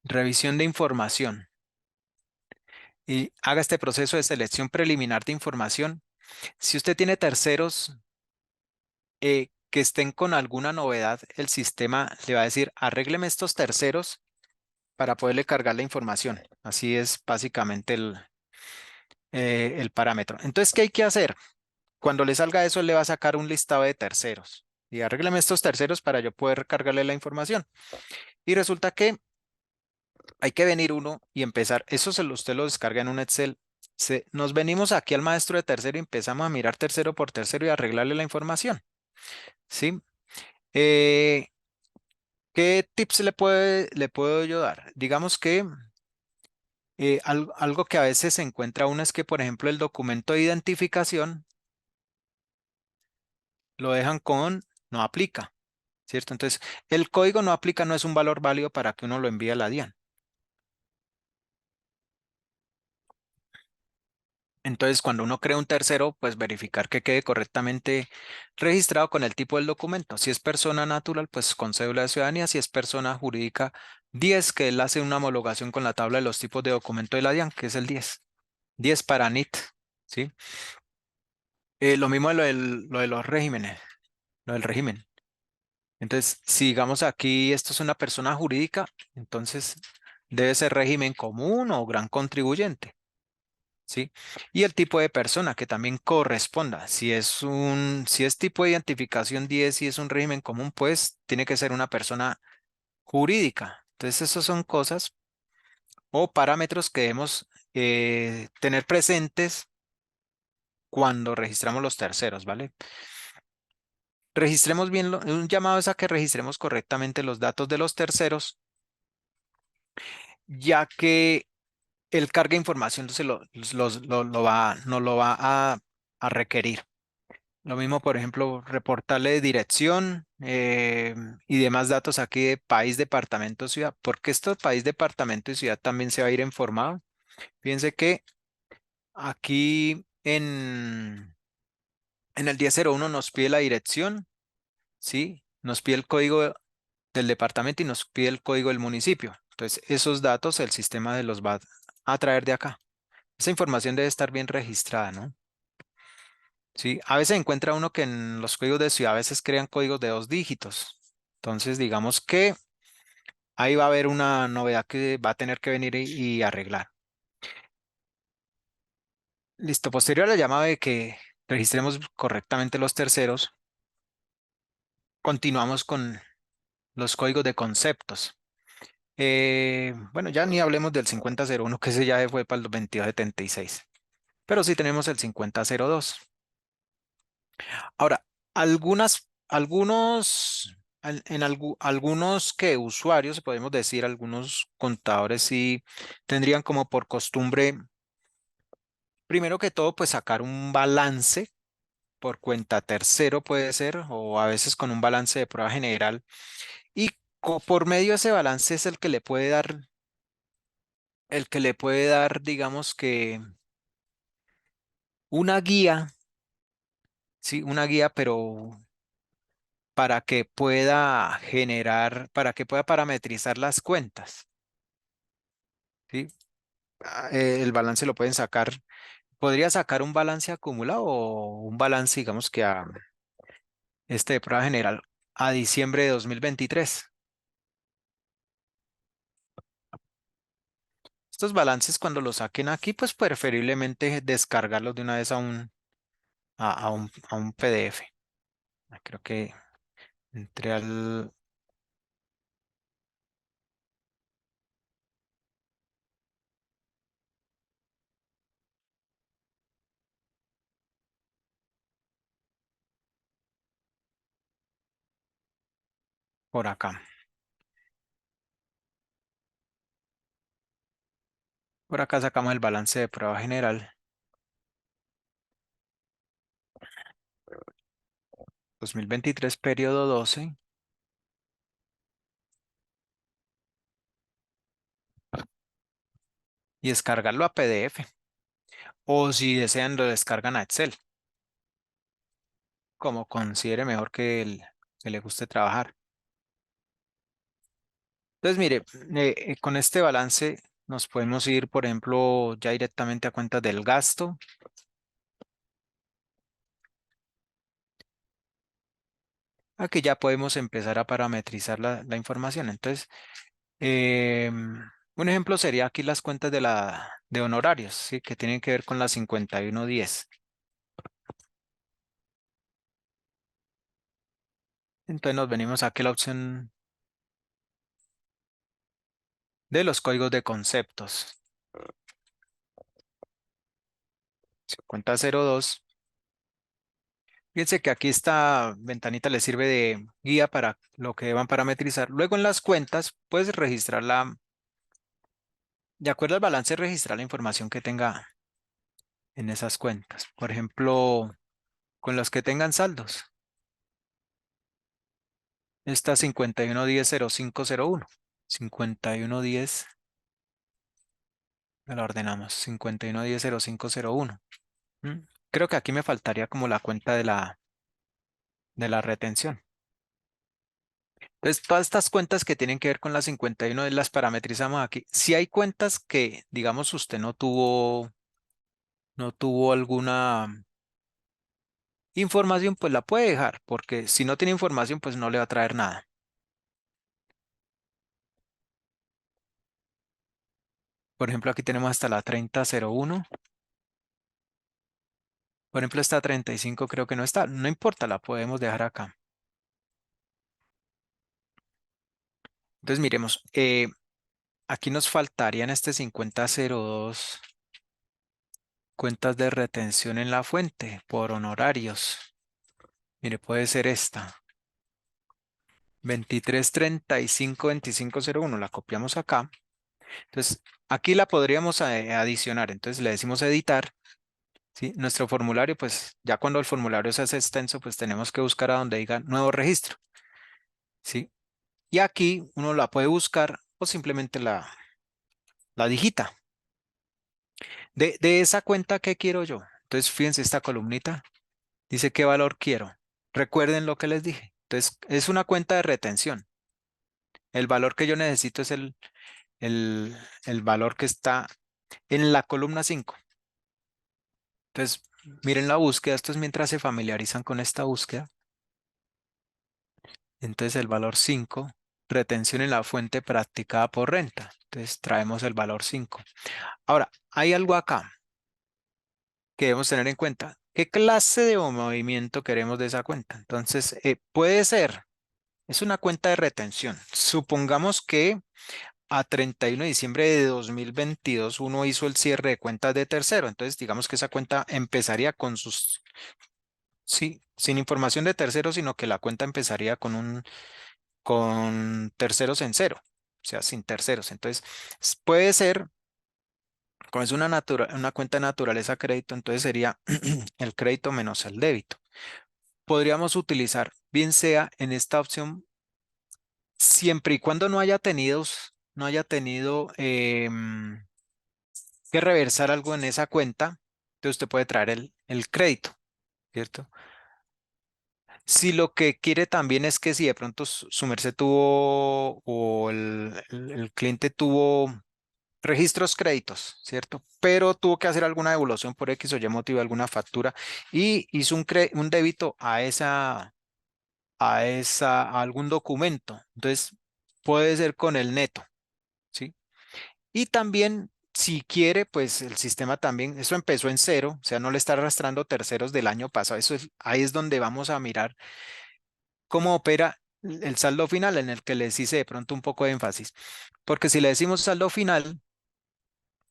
revisión de información y haga este proceso de selección preliminar de información, si usted tiene terceros que estén con alguna novedad, el sistema le va a decir, arrégleme estos terceros para poderle cargar la información. Así es básicamente el parámetro. Entonces, ¿qué hay que hacer? Cuando le salga eso, él le va a sacar un listado de terceros. Y arrégleme estos terceros para yo poder cargarle la información. Y resulta que hay que venir uno y empezar. Usted lo descarga en un Excel. Nos venimos aquí al maestro de tercero y empezamos a mirar tercero por tercero y arreglarle la información. ¿Sí? Eh, ¿Qué tips le puedo yo dar? Digamos que algo que a veces se encuentra uno es que, por ejemplo, el documento de identificación lo dejan con no aplica, ¿cierto? Entonces, el código no aplica no es un valor válido para que uno lo envíe a la DIAN. Entonces, cuando uno crea un tercero, pues verificar que quede correctamente registrado con el tipo del documento. Si es persona natural, pues con cédula de ciudadanía. Si es persona jurídica, 10, que él hace una homologación con la tabla de los tipos de documento de la DIAN, que es el 10. 10 para NIT, ¿sí? Lo mismo lo de los regímenes, lo del régimen. Entonces, si digamos aquí esto es una persona jurídica, entonces debe ser régimen común o gran contribuyente. ¿Sí? Y el tipo de persona que también corresponda. Si es tipo de identificación 10 y es un régimen común, pues tiene que ser una persona jurídica. Entonces, esas son cosas o parámetros que debemos tener presentes cuando registramos los terceros, ¿vale? Registremos bien, un llamado es a que registremos correctamente los datos de los terceros, ya que el carga de información no lo va a requerir. Lo mismo, por ejemplo, reportarle de dirección y demás datos aquí de país, departamento, ciudad, porque esto país, departamento y ciudad también se va a ir en formado. Fíjense que aquí en el 1001 nos pide la dirección, ¿sí? Nos pide el código del departamento y nos pide el código del municipio. Entonces, esos datos el sistema de los va a traer de acá. Esa información debe estar bien registrada, ¿no? Sí, a veces encuentra uno que en los códigos de ciudad a veces crean códigos de 2 dígitos. Entonces, digamos que ahí va a haber una novedad que va a tener que venir y arreglar. Listo, posterior a la llamada de que registremos correctamente los terceros, continuamos los códigos de conceptos. Bueno, ya ni hablemos del 5001, que ese ya fue para el 2276, pero sí tenemos el 5002. Ahora, algunos que usuarios, podemos decir, algunos contadores sí tendrían como por costumbre, primero que todo, pues sacar un balance por cuenta tercero puede ser, o a veces con un balance de prueba general. Y por medio de ese balance es el que le puede dar, digamos que una guía, sí, una guía, pero para que pueda parametrizar las cuentas, ¿sí? El balance lo pueden sacar, podría sacar un balance acumulado o un balance, digamos que a de prueba general a diciembre de 2023. Estos balances cuando los saquen aquí, pues preferiblemente descargarlos de una vez a un PDF. Creo que entré por acá. Por acá sacamos el balance de prueba general 2023, periodo 12, y descargarlo a PDF. O si desean, lo descargan a Excel, como considere mejor que le guste trabajar. Entonces, mire, con este balance nos podemos ir, por ejemplo, ya directamente a cuentas del gasto. Aquí ya podemos empezar a parametrizar la información. Entonces, un ejemplo sería aquí las cuentas de honorarios, ¿sí? Que tienen que ver con la 5110. Entonces nos venimos aquí a la opción de los códigos de conceptos. 5002. Fíjense que aquí esta ventanita le sirve de guía para lo que deban parametrizar. Luego en las cuentas puedes registrarla, de acuerdo al balance, registrar la información que tenga en esas cuentas. Por ejemplo, con los que tengan saldos. Esta 5110-0501. 5110, me la ordenamos. 5110-0501. ¿Mm? Creo que aquí me faltaría como la cuenta de la retención. Entonces, todas estas cuentas que tienen que ver con la 51 las parametrizamos aquí. Si hay cuentas que, digamos, usted no tuvo alguna información, pues la puede dejar, porque si no tiene información, pues no le va a traer nada. Por ejemplo, aquí tenemos hasta la 3001. Por ejemplo, esta 35 creo que no está. No importa, la podemos dejar acá. Entonces, miremos, aquí nos faltarían este 5002 cuentas de retención en la fuente por honorarios. Mire, puede ser esta. 2335-2501, la copiamos acá. Entonces, aquí la podríamos adicionar. Entonces, le decimos editar. ¿Sí? Nuestro formulario, pues ya cuando el formulario se hace extenso, pues tenemos que buscar a donde diga nuevo registro. ¿Sí? Y aquí uno la puede buscar o simplemente la digita. De esa cuenta, ¿qué quiero yo? Entonces, fíjense esta columnita. Dice qué valor quiero. Recuerden lo que les dije. Entonces, es una cuenta de retención. El valor que yo necesito es el valor que está en la columna 5. Entonces, miren la búsqueda. Esto es mientras se familiarizan con esta búsqueda. Entonces, el valor 5, retención en la fuente practicada por renta. Entonces, traemos el valor 5. Ahora, hay algo acá que debemos tener en cuenta. ¿Qué clase de movimiento queremos de esa cuenta? Entonces, puede ser Es una cuenta de retención. Supongamos que a 31 de diciembre de 2022 uno hizo el cierre de cuentas de tercero. Entonces, digamos que esa cuenta empezaría con sus, sí, sin información de tercero, sino que la cuenta empezaría con terceros en cero, o sea, sin terceros. Entonces, puede ser, como es una cuenta de naturaleza crédito, entonces sería el crédito menos el débito. Podríamos utilizar, bien sea en esta opción, siempre y cuando no haya tenido que reversar algo en esa cuenta, entonces usted puede traer el crédito, ¿cierto? Si lo que quiere también es que si de pronto su merced tuvo o el cliente tuvo registros créditos, ¿cierto? Pero tuvo que hacer alguna devolución por X o Y motivo, alguna factura y hizo un débito a algún documento. Entonces, puede ser con el neto, ¿sí? Y también, si quiere, pues el sistema también, eso empezó en cero, o sea, no le está arrastrando terceros del año pasado. Ahí es donde vamos a mirar cómo opera el saldo final, en el que les hice de pronto un poco de énfasis. Porque si le decimos saldo final,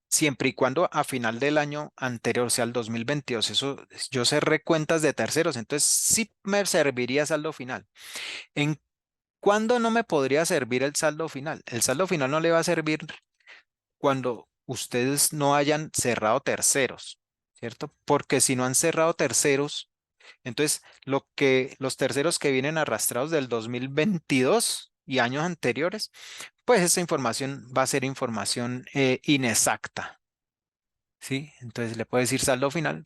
siempre y cuando a final del año anterior, o sea, el 2022, eso, yo cerré cuentas de terceros, entonces sí me serviría saldo final. ¿En cuándo no me podría servir el saldo final? El saldo final no le va a servir cuando ustedes no hayan cerrado terceros, ¿cierto? Porque si no han cerrado terceros, entonces los terceros que vienen arrastrados del 2022 y años anteriores, pues esa información va a ser información inexacta, ¿sí? Entonces le puede decir saldo final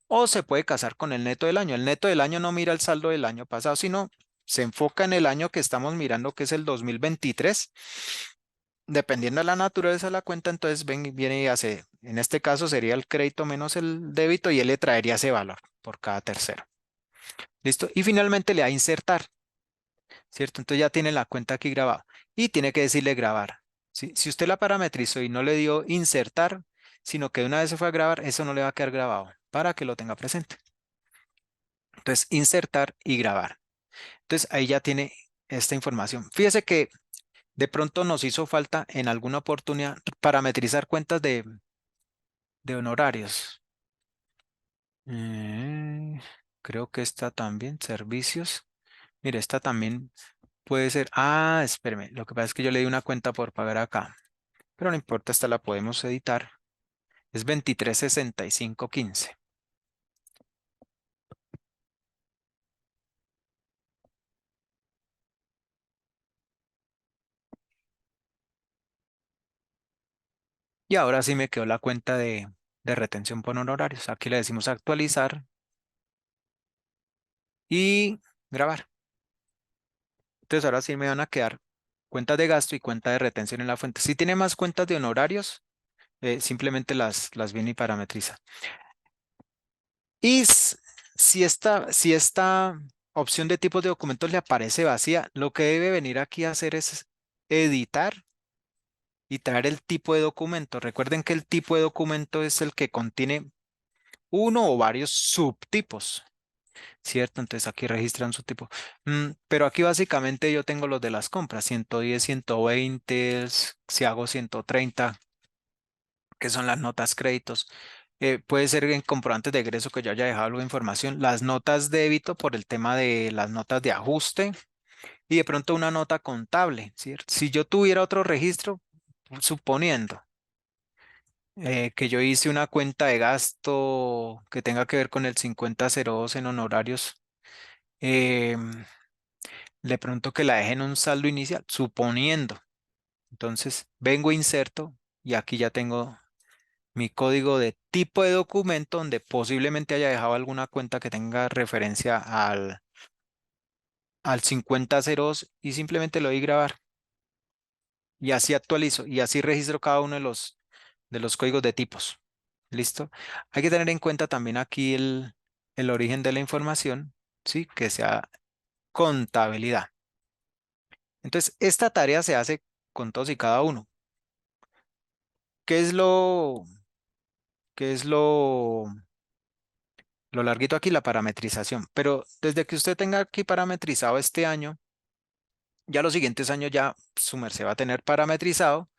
o se puede casar con el neto del año. El neto del año no mira el saldo del año pasado, sino se enfoca en el año que estamos mirando, que es el 2023. Dependiendo de la naturaleza de la cuenta, entonces viene y hace, en este caso sería el crédito menos el débito y él le traería ese valor por cada tercero. ¿Listo? Y finalmente le da a insertar, ¿cierto? Entonces ya tiene la cuenta aquí grabada y tiene que decirle grabar, ¿sí? Si usted la parametrizó y no le dio insertar, sino que de una vez se fue a grabar, eso no le va a quedar grabado para que lo tenga presente. Entonces, insertar y grabar. Entonces, ahí ya tiene esta información. Fíjese que de pronto nos hizo falta en alguna oportunidad parametrizar cuentas de honorarios. Eh, Creo que esta también, servicios. Mire, esta también puede ser. Ah, espéreme. Lo que pasa es que yo le di una cuenta por pagar acá. Pero no importa, esta la podemos editar. Es 236515. Y ahora sí me quedó la cuenta de retención por honorarios. Aquí le decimos actualizar y grabar. Entonces ahora sí me van a quedar cuentas de gasto y cuenta de retención en la fuente. Si tiene más cuentas de honorarios, simplemente las viene y parametriza. Y si esta opción de tipos de documentos le aparece vacía, lo que debe venir aquí a hacer es editar y traer el tipo de documento. Recuerden que el tipo de documento es el que contiene uno o varios subtipos, ¿cierto? Entonces aquí registran su tipo. Pero aquí básicamente yo tengo los de las compras, 110, 120, si hago 130, que son las notas créditos. Puede ser en comprobantes de egreso que yo haya dejado algo de información, las notas débito por el tema de las notas de ajuste y de pronto una nota contable, ¿cierto? Si yo tuviera otro registro, suponiendo que yo hice una cuenta de gasto que tenga que ver con el 5002 en honorarios, em, de pronto que la deje en un saldo inicial, suponiendo. Entonces, vengo, inserto y aquí ya tengo mi código de tipo de documento donde posiblemente haya dejado alguna cuenta que tenga referencia al 5002 y simplemente lo doy grabar y así actualizo y así registro cada uno de los códigos de tipos. ¿Listo? Hay que tener en cuenta también aquí el origen de la información, ¿sí? Que sea contabilidad. Entonces, esta tarea se hace con todos y cada uno. ¿Qué es qué es lo larguito aquí? La parametrización. Pero desde que usted tenga aquí parametrizado este año, Ya los siguientes años ya su merced va a tener parametrizado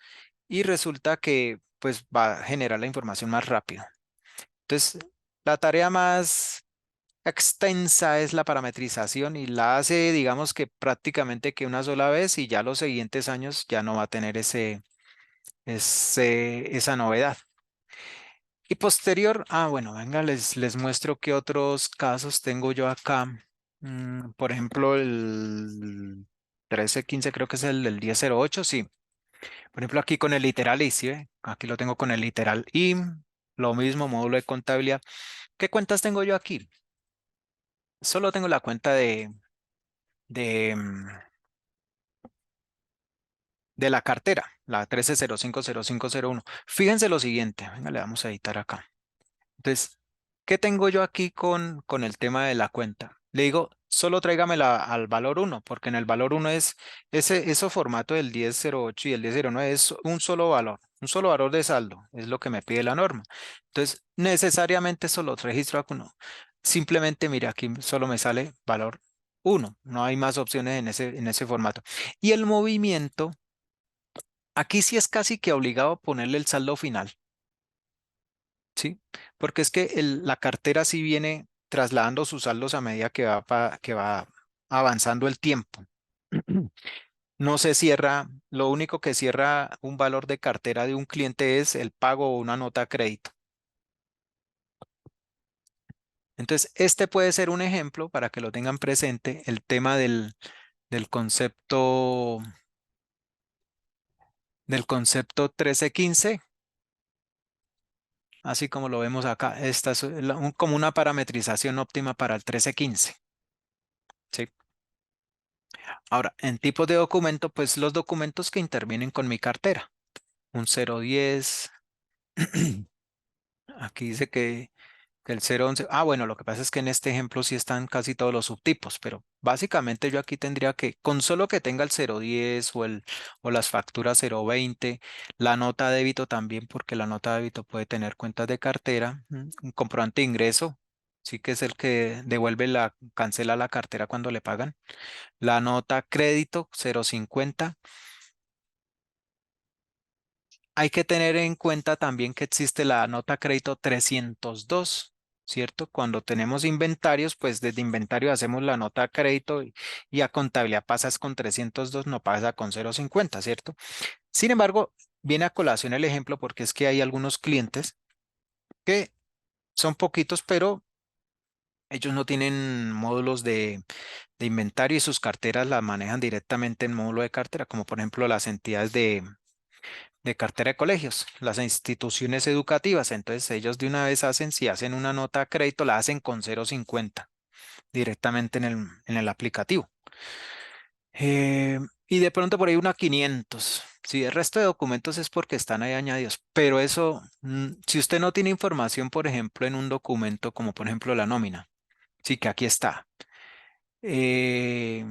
y resulta que pues va a generar la información más rápido. Entonces, la tarea más extensa es la parametrización y la hace, digamos que prácticamente que una sola vez y ya los siguientes años ya no va a tener esa novedad. Y posterior, bueno, venga, les muestro qué otros casos tengo yo acá. Por ejemplo, el 1315 creo que es el del 1008, sí. Por ejemplo, aquí con el literal y, ¿sí ve? Aquí lo tengo con el literal y lo mismo, módulo de contabilidad. ¿Qué cuentas tengo yo aquí? Solo tengo la cuenta de, mm, de la cartera, la 13050501. Fíjense lo siguiente, venga, le vamos a editar acá. Entonces, ¿qué tengo yo aquí con el tema de la cuenta? Le digo, solo tráigamela al valor uno, porque en el valor uno es ese formato del 1008 y el 1009 es un solo valor de saldo, es lo que me pide la norma. Entonces, necesariamente solo registro acá uno. Simplemente, mire, aquí solo me sale valor uno, no hay más opciones en ese formato. Y el movimiento, aquí sí es casi que obligado ponerle el saldo final. Sí, porque es que la cartera sí viene trasladando sus saldos a medida que va avanzando el tiempo. No se cierra, lo único que cierra un valor de cartera de un cliente es el pago o una nota a crédito. Entonces, este puede ser un ejemplo para que lo tengan presente, el tema del concepto 1315, así como lo vemos acá. Esta es como una parametrización óptima para el 1315. ¿Sí? Ahora, en tipos de documento, pues los documentos que intervienen con mi cartera. Un 010. Aquí dice que el 011. Bueno, lo que pasa es que en este ejemplo sí están casi todos los subtipos, pero básicamente yo aquí tendría que, con solo que tenga el 010 o las facturas 020, la nota de débito también, porque la nota de débito puede tener cuentas de cartera, un comprobante de ingreso, sí que es el que cancela la cartera cuando le pagan. La nota crédito 050. Hay que tener en cuenta también que existe la nota crédito 302, ¿cierto? Cuando tenemos inventarios, pues desde inventario hacemos la nota crédito y a contabilidad pasas con 302, no pasa con 050, ¿cierto? Sin embargo, viene a colación el ejemplo porque es que hay algunos clientes que son poquitos, pero ellos no tienen módulos de inventario y sus carteras las manejan directamente en módulo de cartera, como por ejemplo las entidades de cartera de colegios, las instituciones educativas. Entonces ellos de una vez hacen, si hacen una nota a crédito, la hacen con 0,50 directamente en el aplicativo. Y de pronto por ahí una 500. Si el resto de documentos es porque están ahí añadidos, pero eso, si usted no tiene información, por ejemplo, en un documento como por ejemplo la nómina, sí que aquí está. eh,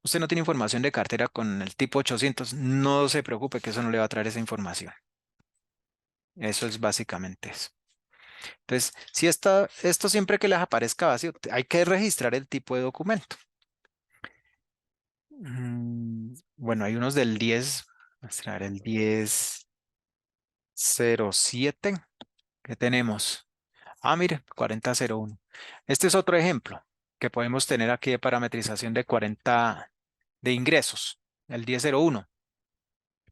Usted no tiene información de cartera con el tipo 800, no se preocupe que eso no le va a traer esa información. Eso es básicamente eso. Entonces, si esto siempre que les aparezca vacío, hay que registrar el tipo de documento. Bueno, hay unos del 10, mostrar el 1007 que tenemos. Mire, 4001. Este es otro ejemplo que podemos tener aquí de parametrización de 40 de ingresos, el 1001.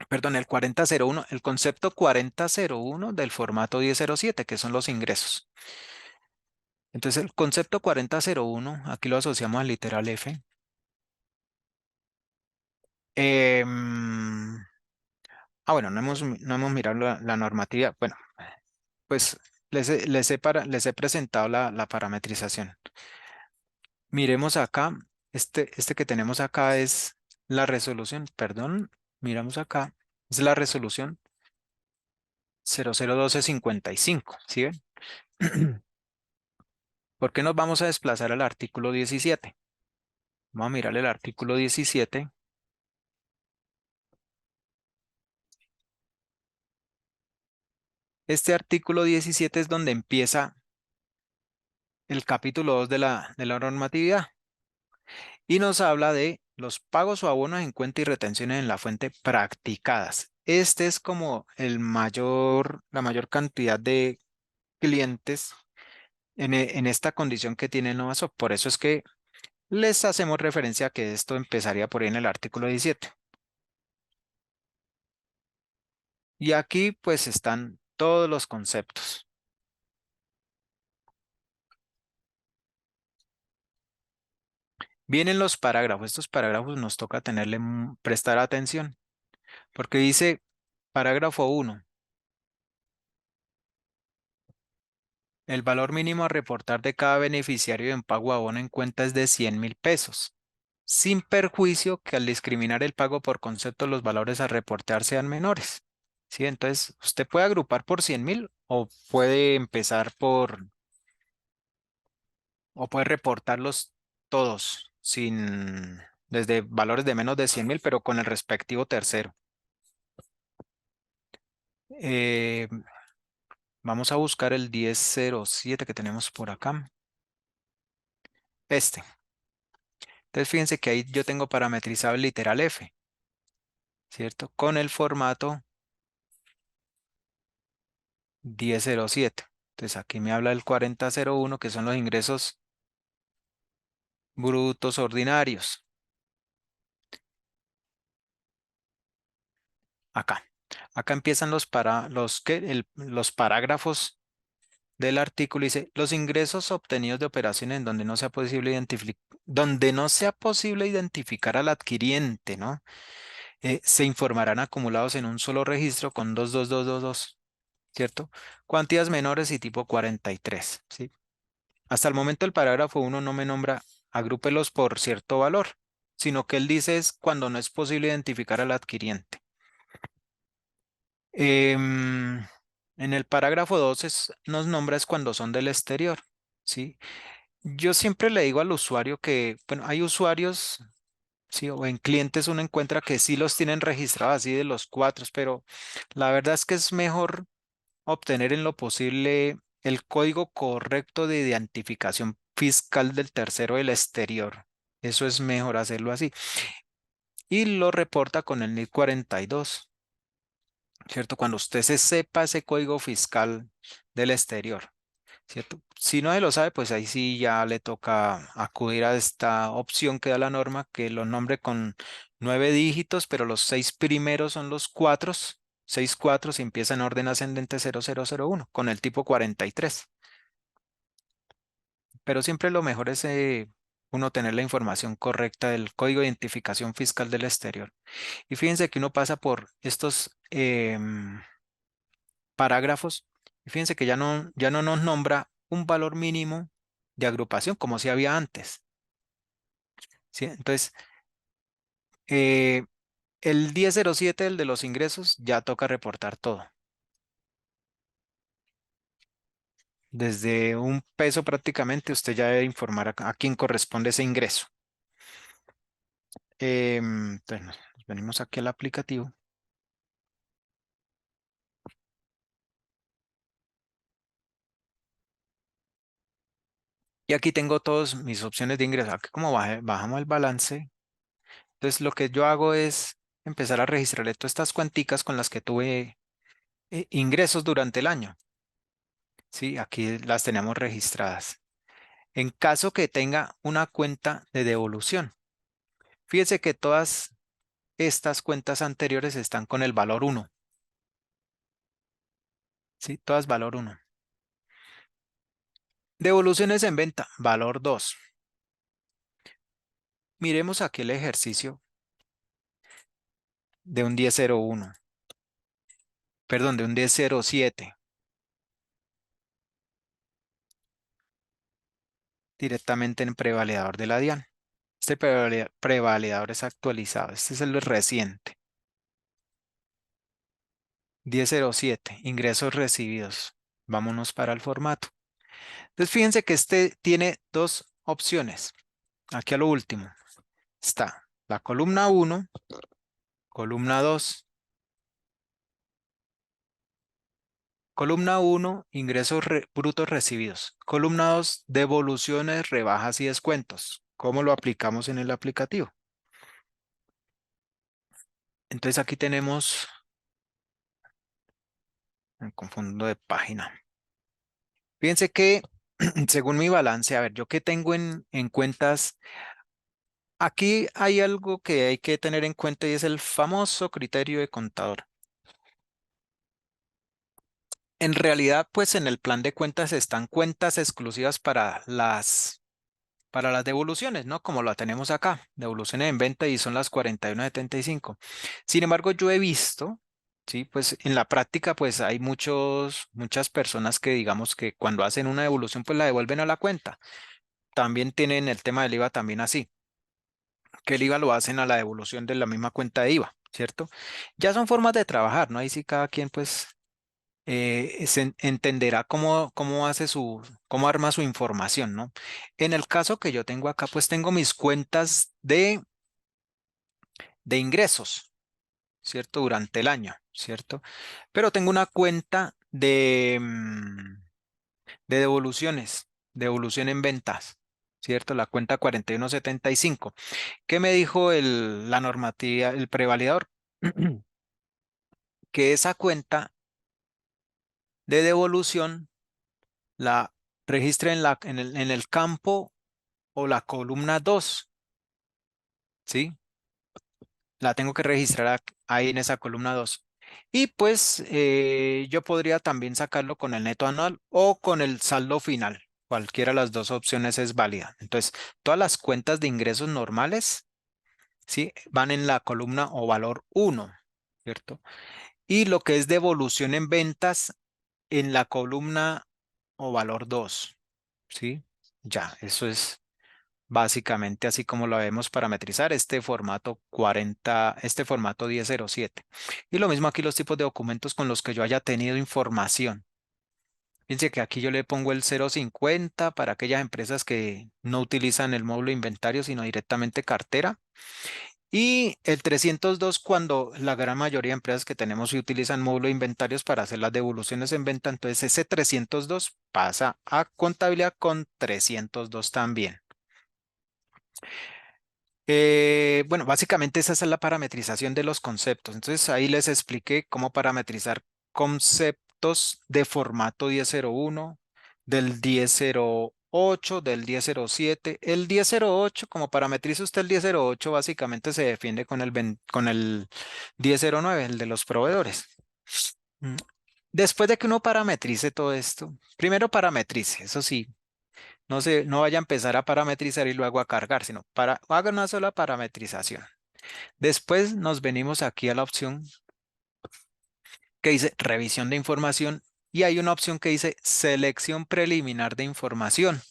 Perdón, el 4001, el concepto 4001 del formato 1007, que son los ingresos. Entonces, el concepto 4001, aquí lo asociamos al literal F. Em, bueno, no hemos mirado la normatividad. Bueno, pues les he presentado la parametrización. Miremos acá, este que tenemos acá es la resolución, perdón, miramos acá, es la resolución 001255, ¿sí ven? ¿Por qué nos vamos a desplazar al artículo 17? Vamos a mirar el artículo 17. Este artículo 17 es donde empieza el capítulo 2 de la normatividad y nos habla de los pagos o abonos en cuenta y retenciones en la fuente practicadas. Este es como la mayor cantidad de clientes en esta condición que tiene Novasop. Por eso es que les hacemos referencia a que esto empezaría por ahí en el artículo 17. Y aquí pues están todos los conceptos. Vienen los parágrafos. Estos parágrafos nos toca prestar atención, porque dice parágrafo 1. El valor mínimo a reportar de cada beneficiario en pago a abono en cuenta es de 100.000 pesos, sin perjuicio que al discriminar el pago por concepto los valores a reportar sean menores. ¿Sí? Entonces, usted puede agrupar por 100.000 o puede empezar o puede reportarlos todos desde valores de menos de 100.000, pero con el respectivo tercero. Eh, Vamos a buscar el 1007 que tenemos por acá. Este. Entonces, fíjense que ahí yo tengo parametrizado el literal F, ¿cierto? Con el formato 1007. Entonces, aquí me habla el 4001, que son los ingresos brutos ordinarios. Acá. Acá empiezan los parágrafos del artículo. Dice, los ingresos obtenidos de operaciones en donde no sea posible identificar al adquiriente, ¿no? Se informarán acumulados en un solo registro con 22222, ¿cierto? Cuantías menores y tipo 43, ¿sí? Hasta el momento el parágrafo 1 no me nombra agrúpelos por cierto valor, sino que él dice es cuando no es posible identificar al adquiriente. Em, en el parágrafo 2 nos nombra es cuando son del exterior, ¿sí? Yo siempre le digo al usuario que, bueno, hay usuarios, sí, o en clientes uno encuentra que sí los tienen registrados así de los cuatro, pero la verdad es que es mejor obtener en lo posible el código correcto de identificación fiscal del tercero del exterior. Eso es mejor hacerlo así. Y lo reporta con el NID 42, ¿cierto? Cuando usted se sepa ese código fiscal del exterior, ¿cierto? Si no se lo sabe, pues ahí sí ya le toca acudir a esta opción que da la norma, que lo nombre con 9 dígitos, pero los 6 primeros son los cuatros, 6 cuatros y empieza en orden ascendente 0001 con el tipo 43. Pero siempre lo mejor es uno tener la información correcta del código de identificación fiscal del exterior. Y fíjense que uno pasa por estos parágrafos y fíjense que ya no nos nombra un valor mínimo de agrupación como si había antes, ¿sí? Entonces, eh, el 1007, el de los ingresos, ya toca reportar todo. Desde un peso prácticamente usted ya debe informar a quién corresponde ese ingreso. Entonces, nos venimos aquí al aplicativo. Y aquí tengo todas mis opciones de ingreso. Aquí como bajamos el balance, entonces lo que yo hago es empezar a registrarle todas estas cuenticas con las que tuve ingresos durante el año. Sí, aquí las tenemos registradas. En caso que tenga una cuenta de devolución, fíjese que todas estas cuentas anteriores están con el valor 1. Sí, todas valor 1. Devoluciones en venta, valor 2. Miremos aquí el ejercicio de un 1001, perdón, de un 1007, directamente en prevalidador de la DIAN. Este prevalidador es actualizado. Este es el reciente. 1007, ingresos recibidos. Vámonos para el formato. Entonces, fíjense que este tiene dos opciones. Aquí a lo último está la columna 1, columna 2. Columna 1, ingresos brutos recibidos. Columna 2, devoluciones, rebajas y descuentos. ¿Cómo lo aplicamos en el aplicativo? Entonces aquí tenemos, me confundo de página. Fíjense que según mi balance, a ver, yo que tengo en cuentas, aquí hay algo que hay que tener en cuenta y es el famoso criterio de contador. En realidad, pues en el plan de cuentas están cuentas exclusivas para las devoluciones, ¿no? Como la tenemos acá, devoluciones en venta y son las 41.75. Sin embargo, yo he visto, sí, pues en la práctica, pues hay muchas personas que digamos que cuando hacen una devolución, pues la devuelven a la cuenta. También tienen el tema del IVA también así, que el IVA lo hacen a la devolución de la misma cuenta de IVA, ¿cierto? Ya son formas de trabajar, ¿no? Ahí sí cada quien, pues entenderá cómo arma su información, ¿no? En el caso que yo tengo acá, pues tengo mis cuentas de ingresos, ¿cierto? Durante el año, ¿cierto? Pero tengo una cuenta de devolución en ventas, ¿cierto? La cuenta 4175. ¿Qué me dijo la normativa, el prevalidador? Que esa cuenta de devolución la registre en el campo o la columna 2, ¿sí? La tengo que registrar ahí en esa columna 2. Y pues yo podría también sacarlo con el neto anual o con el saldo final. Cualquiera de las dos opciones es válida. Entonces, todas las cuentas de ingresos normales, ¿sí? Van en la columna o valor 1, ¿cierto? Y lo que es devolución en ventas en la columna o valor 2, ¿sí? Ya, eso es básicamente así como lo debemos parametrizar, este formato 1007. Y lo mismo aquí los tipos de documentos con los que yo haya tenido información. Fíjense que aquí yo le pongo el 050 para aquellas empresas que no utilizan el módulo de inventario, sino directamente cartera. Y el 302 cuando la gran mayoría de empresas que tenemos sí utilizan módulo de inventarios para hacer las devoluciones en venta. Entonces ese 302 pasa a contabilidad con 302 también. Bueno, básicamente esa es la parametrización de los conceptos. Entonces ahí les expliqué cómo parametrizar conceptos de formato 1001, del 1008, del 1007. El 1008, como parametriza usted el 1008, básicamente se defiende con el 1009, el de los proveedores. Mm. Después de que uno parametrice todo esto, primero parametrice, eso sí, no vaya a empezar a parametrizar y luego a cargar, sino haga una sola parametrización. Después nos venimos aquí a la opción que dice revisión de información y hay una opción que dice selección preliminar de información.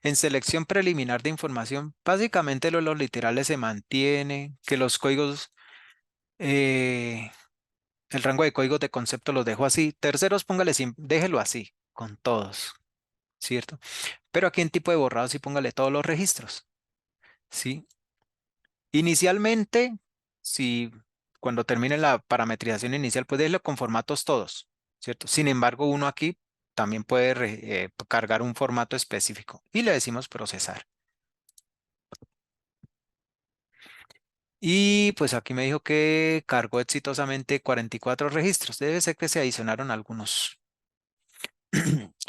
En selección preliminar de información, básicamente los literales se mantiene, que los códigos, eh, el rango de códigos de concepto los dejo así. Terceros, déjelo así, con todos, ¿cierto? Pero aquí en tipo de borrado sí póngale todos los registros, ¿sí? Inicialmente, si cuando termine la parametrización inicial, puede irlo con formatos todos, ¿cierto? Sin embargo, uno aquí también puede cargar un formato específico y le decimos procesar. Y pues aquí me dijo que cargó exitosamente 44 registros. Debe ser que se adicionaron algunos.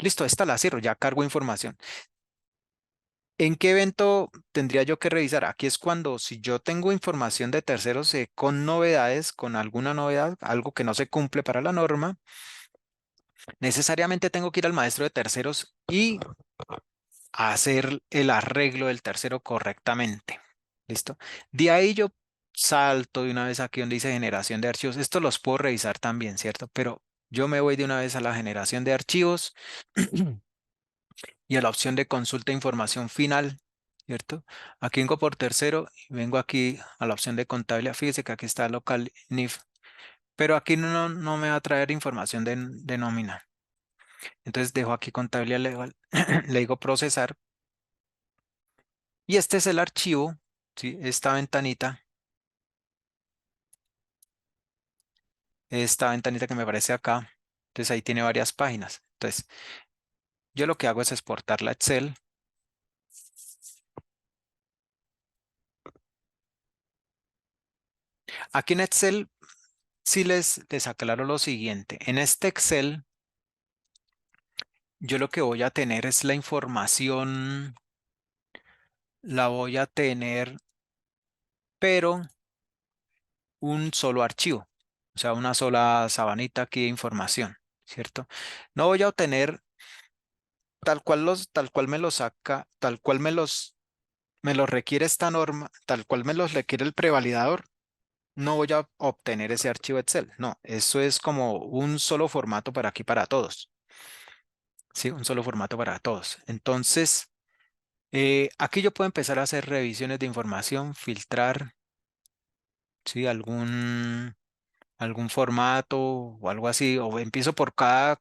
Listo, esta la cierro, ya cargo información. ¿En qué evento tendría yo que revisar? Aquí es cuando si yo tengo información de terceros con novedades, con alguna novedad, algo que no se cumple para la norma, necesariamente tengo que ir al maestro de terceros y hacer el arreglo del tercero correctamente. ¿Listo? De ahí yo salto de una vez aquí donde dice generación de archivos. Esto los puedo revisar también, ¿cierto? Pero yo me voy de una vez a la generación de archivos y a la opción de consulta de información final, ¿cierto? Aquí vengo por tercero y vengo aquí a la opción de contabilidad. Fíjese que aquí está local NIF, pero aquí no me va a traer información de nómina. Entonces dejo aquí contabilidad legal, le digo procesar y este es el archivo, ¿sí? Esta ventanita que me aparece acá. Entonces ahí tiene varias páginas. Entonces yo lo que hago es exportar la Excel. Aquí en Excel sí les aclaro lo siguiente. En este Excel yo lo que voy a tener es la información, la voy a tener, pero un solo archivo, o sea, una sola sabanita aquí de información, ¿cierto? No voy a obtener tal cual me los saca, tal cual me los requiere esta norma, tal cual me los requiere el prevalidador. No voy a obtener ese archivo Excel. No, eso es como un solo formato para aquí para todos. Sí, un solo formato para todos. Entonces, aquí yo puedo empezar a hacer revisiones de información, filtrar, sí, algún formato o algo así, o empiezo por cada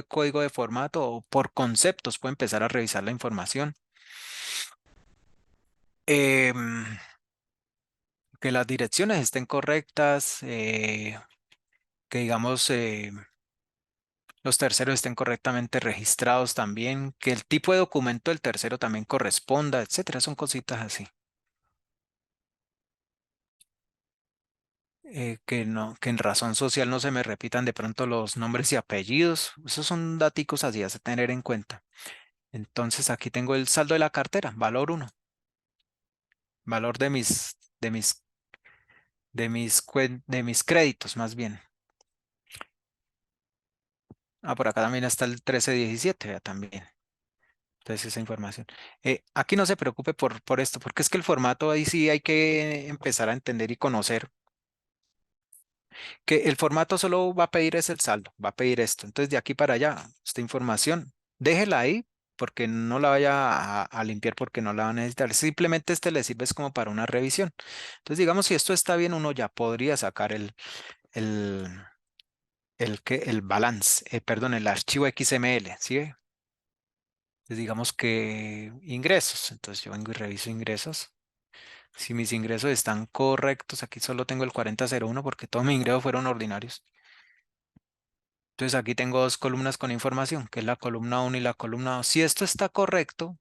código de formato o por conceptos, puedo empezar a revisar la información. Em, que las direcciones estén correctas, que digamos los terceros estén correctamente registrados también, que el tipo de documento del tercero también corresponda, etcétera. Son cositas así. Que no, que en razón social no se me repitan de pronto los nombres y apellidos. Esos son daticos así a tener en cuenta. Entonces aquí tengo el saldo de la cartera, valor uno, valor de mis créditos más bien. Ah, por acá también está el 1317, vea también. Entonces esa información. Aquí no se preocupe por esto, porque es que el formato ahí sí hay que empezar a entender y conocer que el formato solo va a pedir es el saldo, va a pedir esto. Entonces de aquí para allá, esta información, déjela ahí porque no la vaya a limpiar porque no la va a necesitar. Simplemente este le sirve es como para una revisión. Entonces digamos si esto está bien, uno ya podría sacar el, el balance, perdón, el archivo XML, ¿sí ve? Entonces digamos que ingresos. Entonces yo vengo y reviso ingresos. Si mis ingresos están correctos, aquí solo tengo el 4001 porque todos mis ingresos fueron ordinarios. Entonces aquí tengo dos columnas con información, que es la columna uno y la columna 2. Si esto está correcto,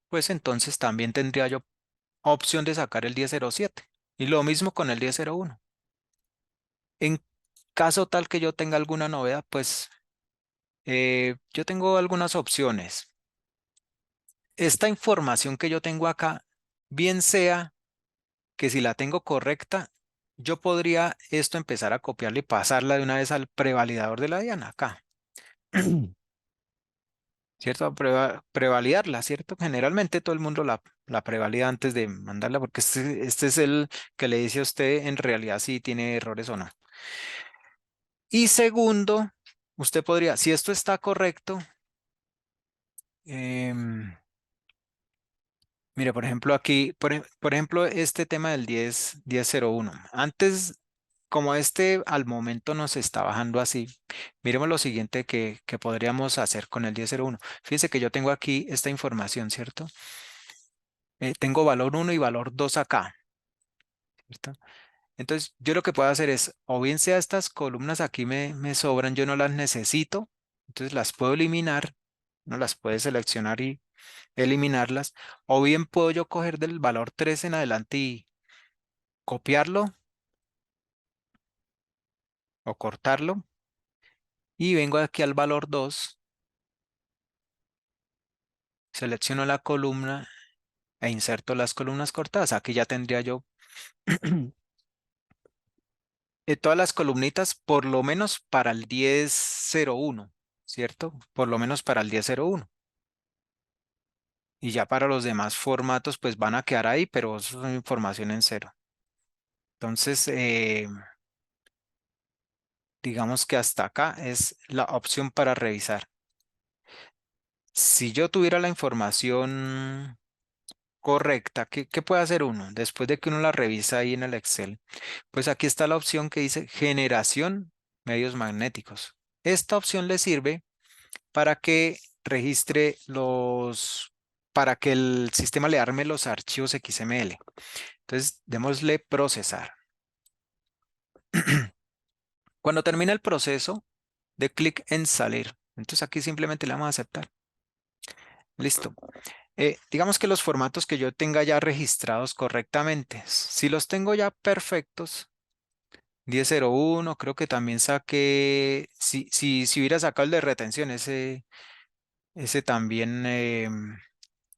pues entonces también tendría yo opción de sacar el 1007. Y lo mismo con el 1001. En caso tal que yo tenga alguna novedad, pues yo tengo algunas opciones. Esta información que yo tengo acá, bien sea que si la tengo correcta, yo podría esto empezar a copiarla y pasarla de una vez al prevalidador de la Diana acá. ¿Cierto? Prevalidarla, ¿cierto? Generalmente todo el mundo la prevalida antes de mandarla porque este es el que le dice a usted en realidad si tiene errores o no. Y segundo, usted podría, si esto está correcto, em, mire, por ejemplo, aquí, por ejemplo, este tema del 1001. Antes, como este al momento nos está bajando así, miremos lo siguiente que podríamos hacer con el 1001. Fíjense que yo tengo aquí esta información, ¿cierto? Tengo valor uno y valor 2 acá, ¿cierto? Entonces, yo lo que puedo hacer es, o bien sea estas columnas aquí me sobran, yo no las necesito, entonces las puedo eliminar, no las puede seleccionar y eliminarlas, o bien puedo yo coger del valor 3 en adelante y copiarlo o cortarlo, y vengo aquí al valor 2, selecciono la columna e inserto las columnas cortadas. Aquí ya tendría yo todas las columnitas, por lo menos para el 1001, ¿cierto? Por lo menos para el 1001. Y ya para los demás formatos, pues van a quedar ahí, pero eso es información en cero. Entonces, digamos que hasta acá es la opción para revisar. Si yo tuviera la información correcta, ¿qué puede hacer uno después de que uno la revisa ahí en el Excel? Pues aquí está la opción que dice generación medios magnéticos. Esta opción le sirve para que registre para que el sistema le arme los archivos XML. Entonces, démosle procesar. Cuando termine el proceso, de clic en salir. Entonces aquí simplemente le vamos a aceptar. Listo. Digamos que los formatos que yo tenga ya registrados correctamente, si los tengo ya perfectos, 10.01, creo que también saqué, si hubiera sacado el de retención, ese también,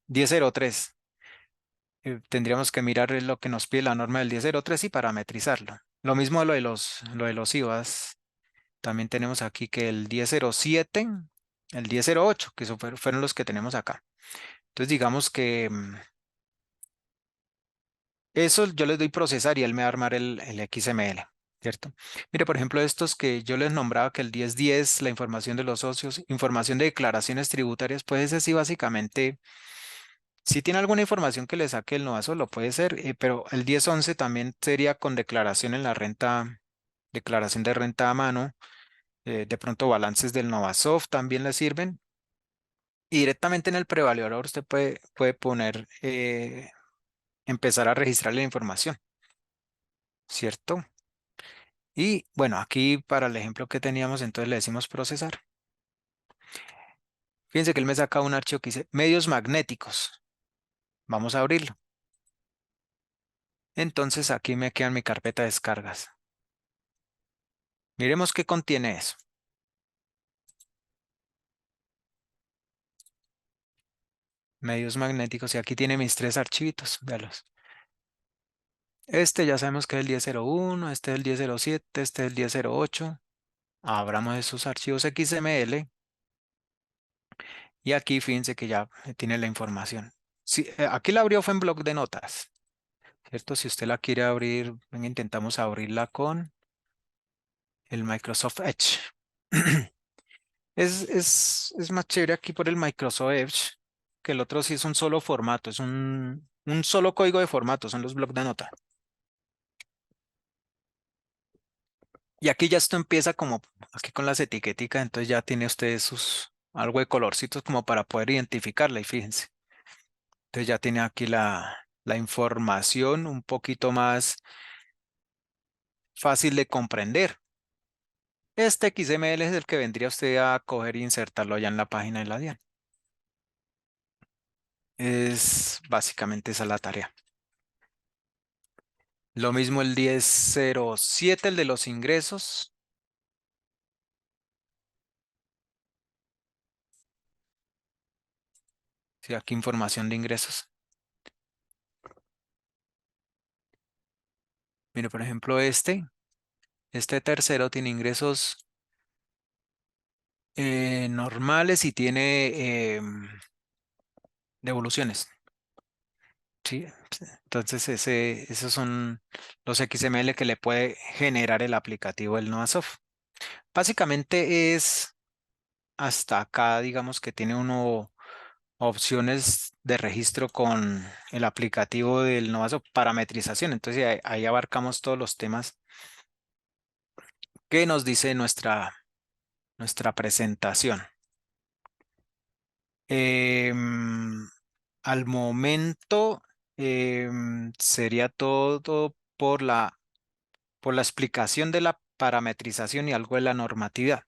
10.03, tendríamos que mirar lo que nos pide la norma del 10.03 y parametrizarlo. Lo mismo lo de los IVAs, también tenemos aquí que el 10.07, el 10.08, que fueron los que tenemos acá. Entonces digamos que eso yo les doy procesar y él me va a armar el XML, ¿cierto? Mire, por ejemplo, estos que yo les nombraba que el 10.10, la información de los socios, información de declaraciones tributarias, pues ese sí básicamente, si tiene alguna información que le saque el NOASO, lo puede ser, pero el 10.11 también sería con declaración en la renta, declaración de renta a mano, de pronto balances del Novasoft también le sirven. Y directamente en el prevaluador usted puede poner, empezar a registrar la información, ¿cierto? Y bueno, aquí para el ejemplo que teníamos, entonces le decimos procesar. Fíjense que él me saca un archivo que dice medios magnéticos. Vamos a abrirlo. Entonces aquí me queda mi carpeta de descargas. Miremos qué contiene eso. Medios magnéticos y aquí tiene mis tres archivitos. Véalos. Este ya sabemos que es el 10.01, este es el 10.07, este es el 10.08. Abramos esos archivos XML y aquí fíjense que ya tiene la información. Sí, aquí la abrió fue en bloc de notas, ¿cierto? Si usted la quiere abrir, venga, intentamos abrirla con el Microsoft Edge. Es más chévere aquí por el Microsoft Edge, que el otro sí es un solo formato, es un solo código de formato, son los blocs de nota. Y aquí ya esto empieza como aquí con las etiqueticas, entonces ya tiene usted sus algo de colorcitos como para poder identificarla y fíjense. Entonces ya tiene aquí la información un poquito más fácil de comprender. Este XML es el que vendría usted a coger e insertarlo allá en la página de la DIAN. Es básicamente esa la tarea. Lo mismo el 10.07, el de los ingresos. Sí, aquí información de ingresos. Mire, por ejemplo, este tercero tiene ingresos normales y tiene devoluciones. Sí, entonces esos son los XML que le puede generar el aplicativo del NovaSoft. Básicamente es hasta acá, digamos que tiene uno opciones de registro con el aplicativo del Novasoft, parametrización. Entonces ahí abarcamos todos los temas que nos dice nuestra presentación. Em, Al momento, sería todo por la explicación de la parametrización y algo de la normatividad.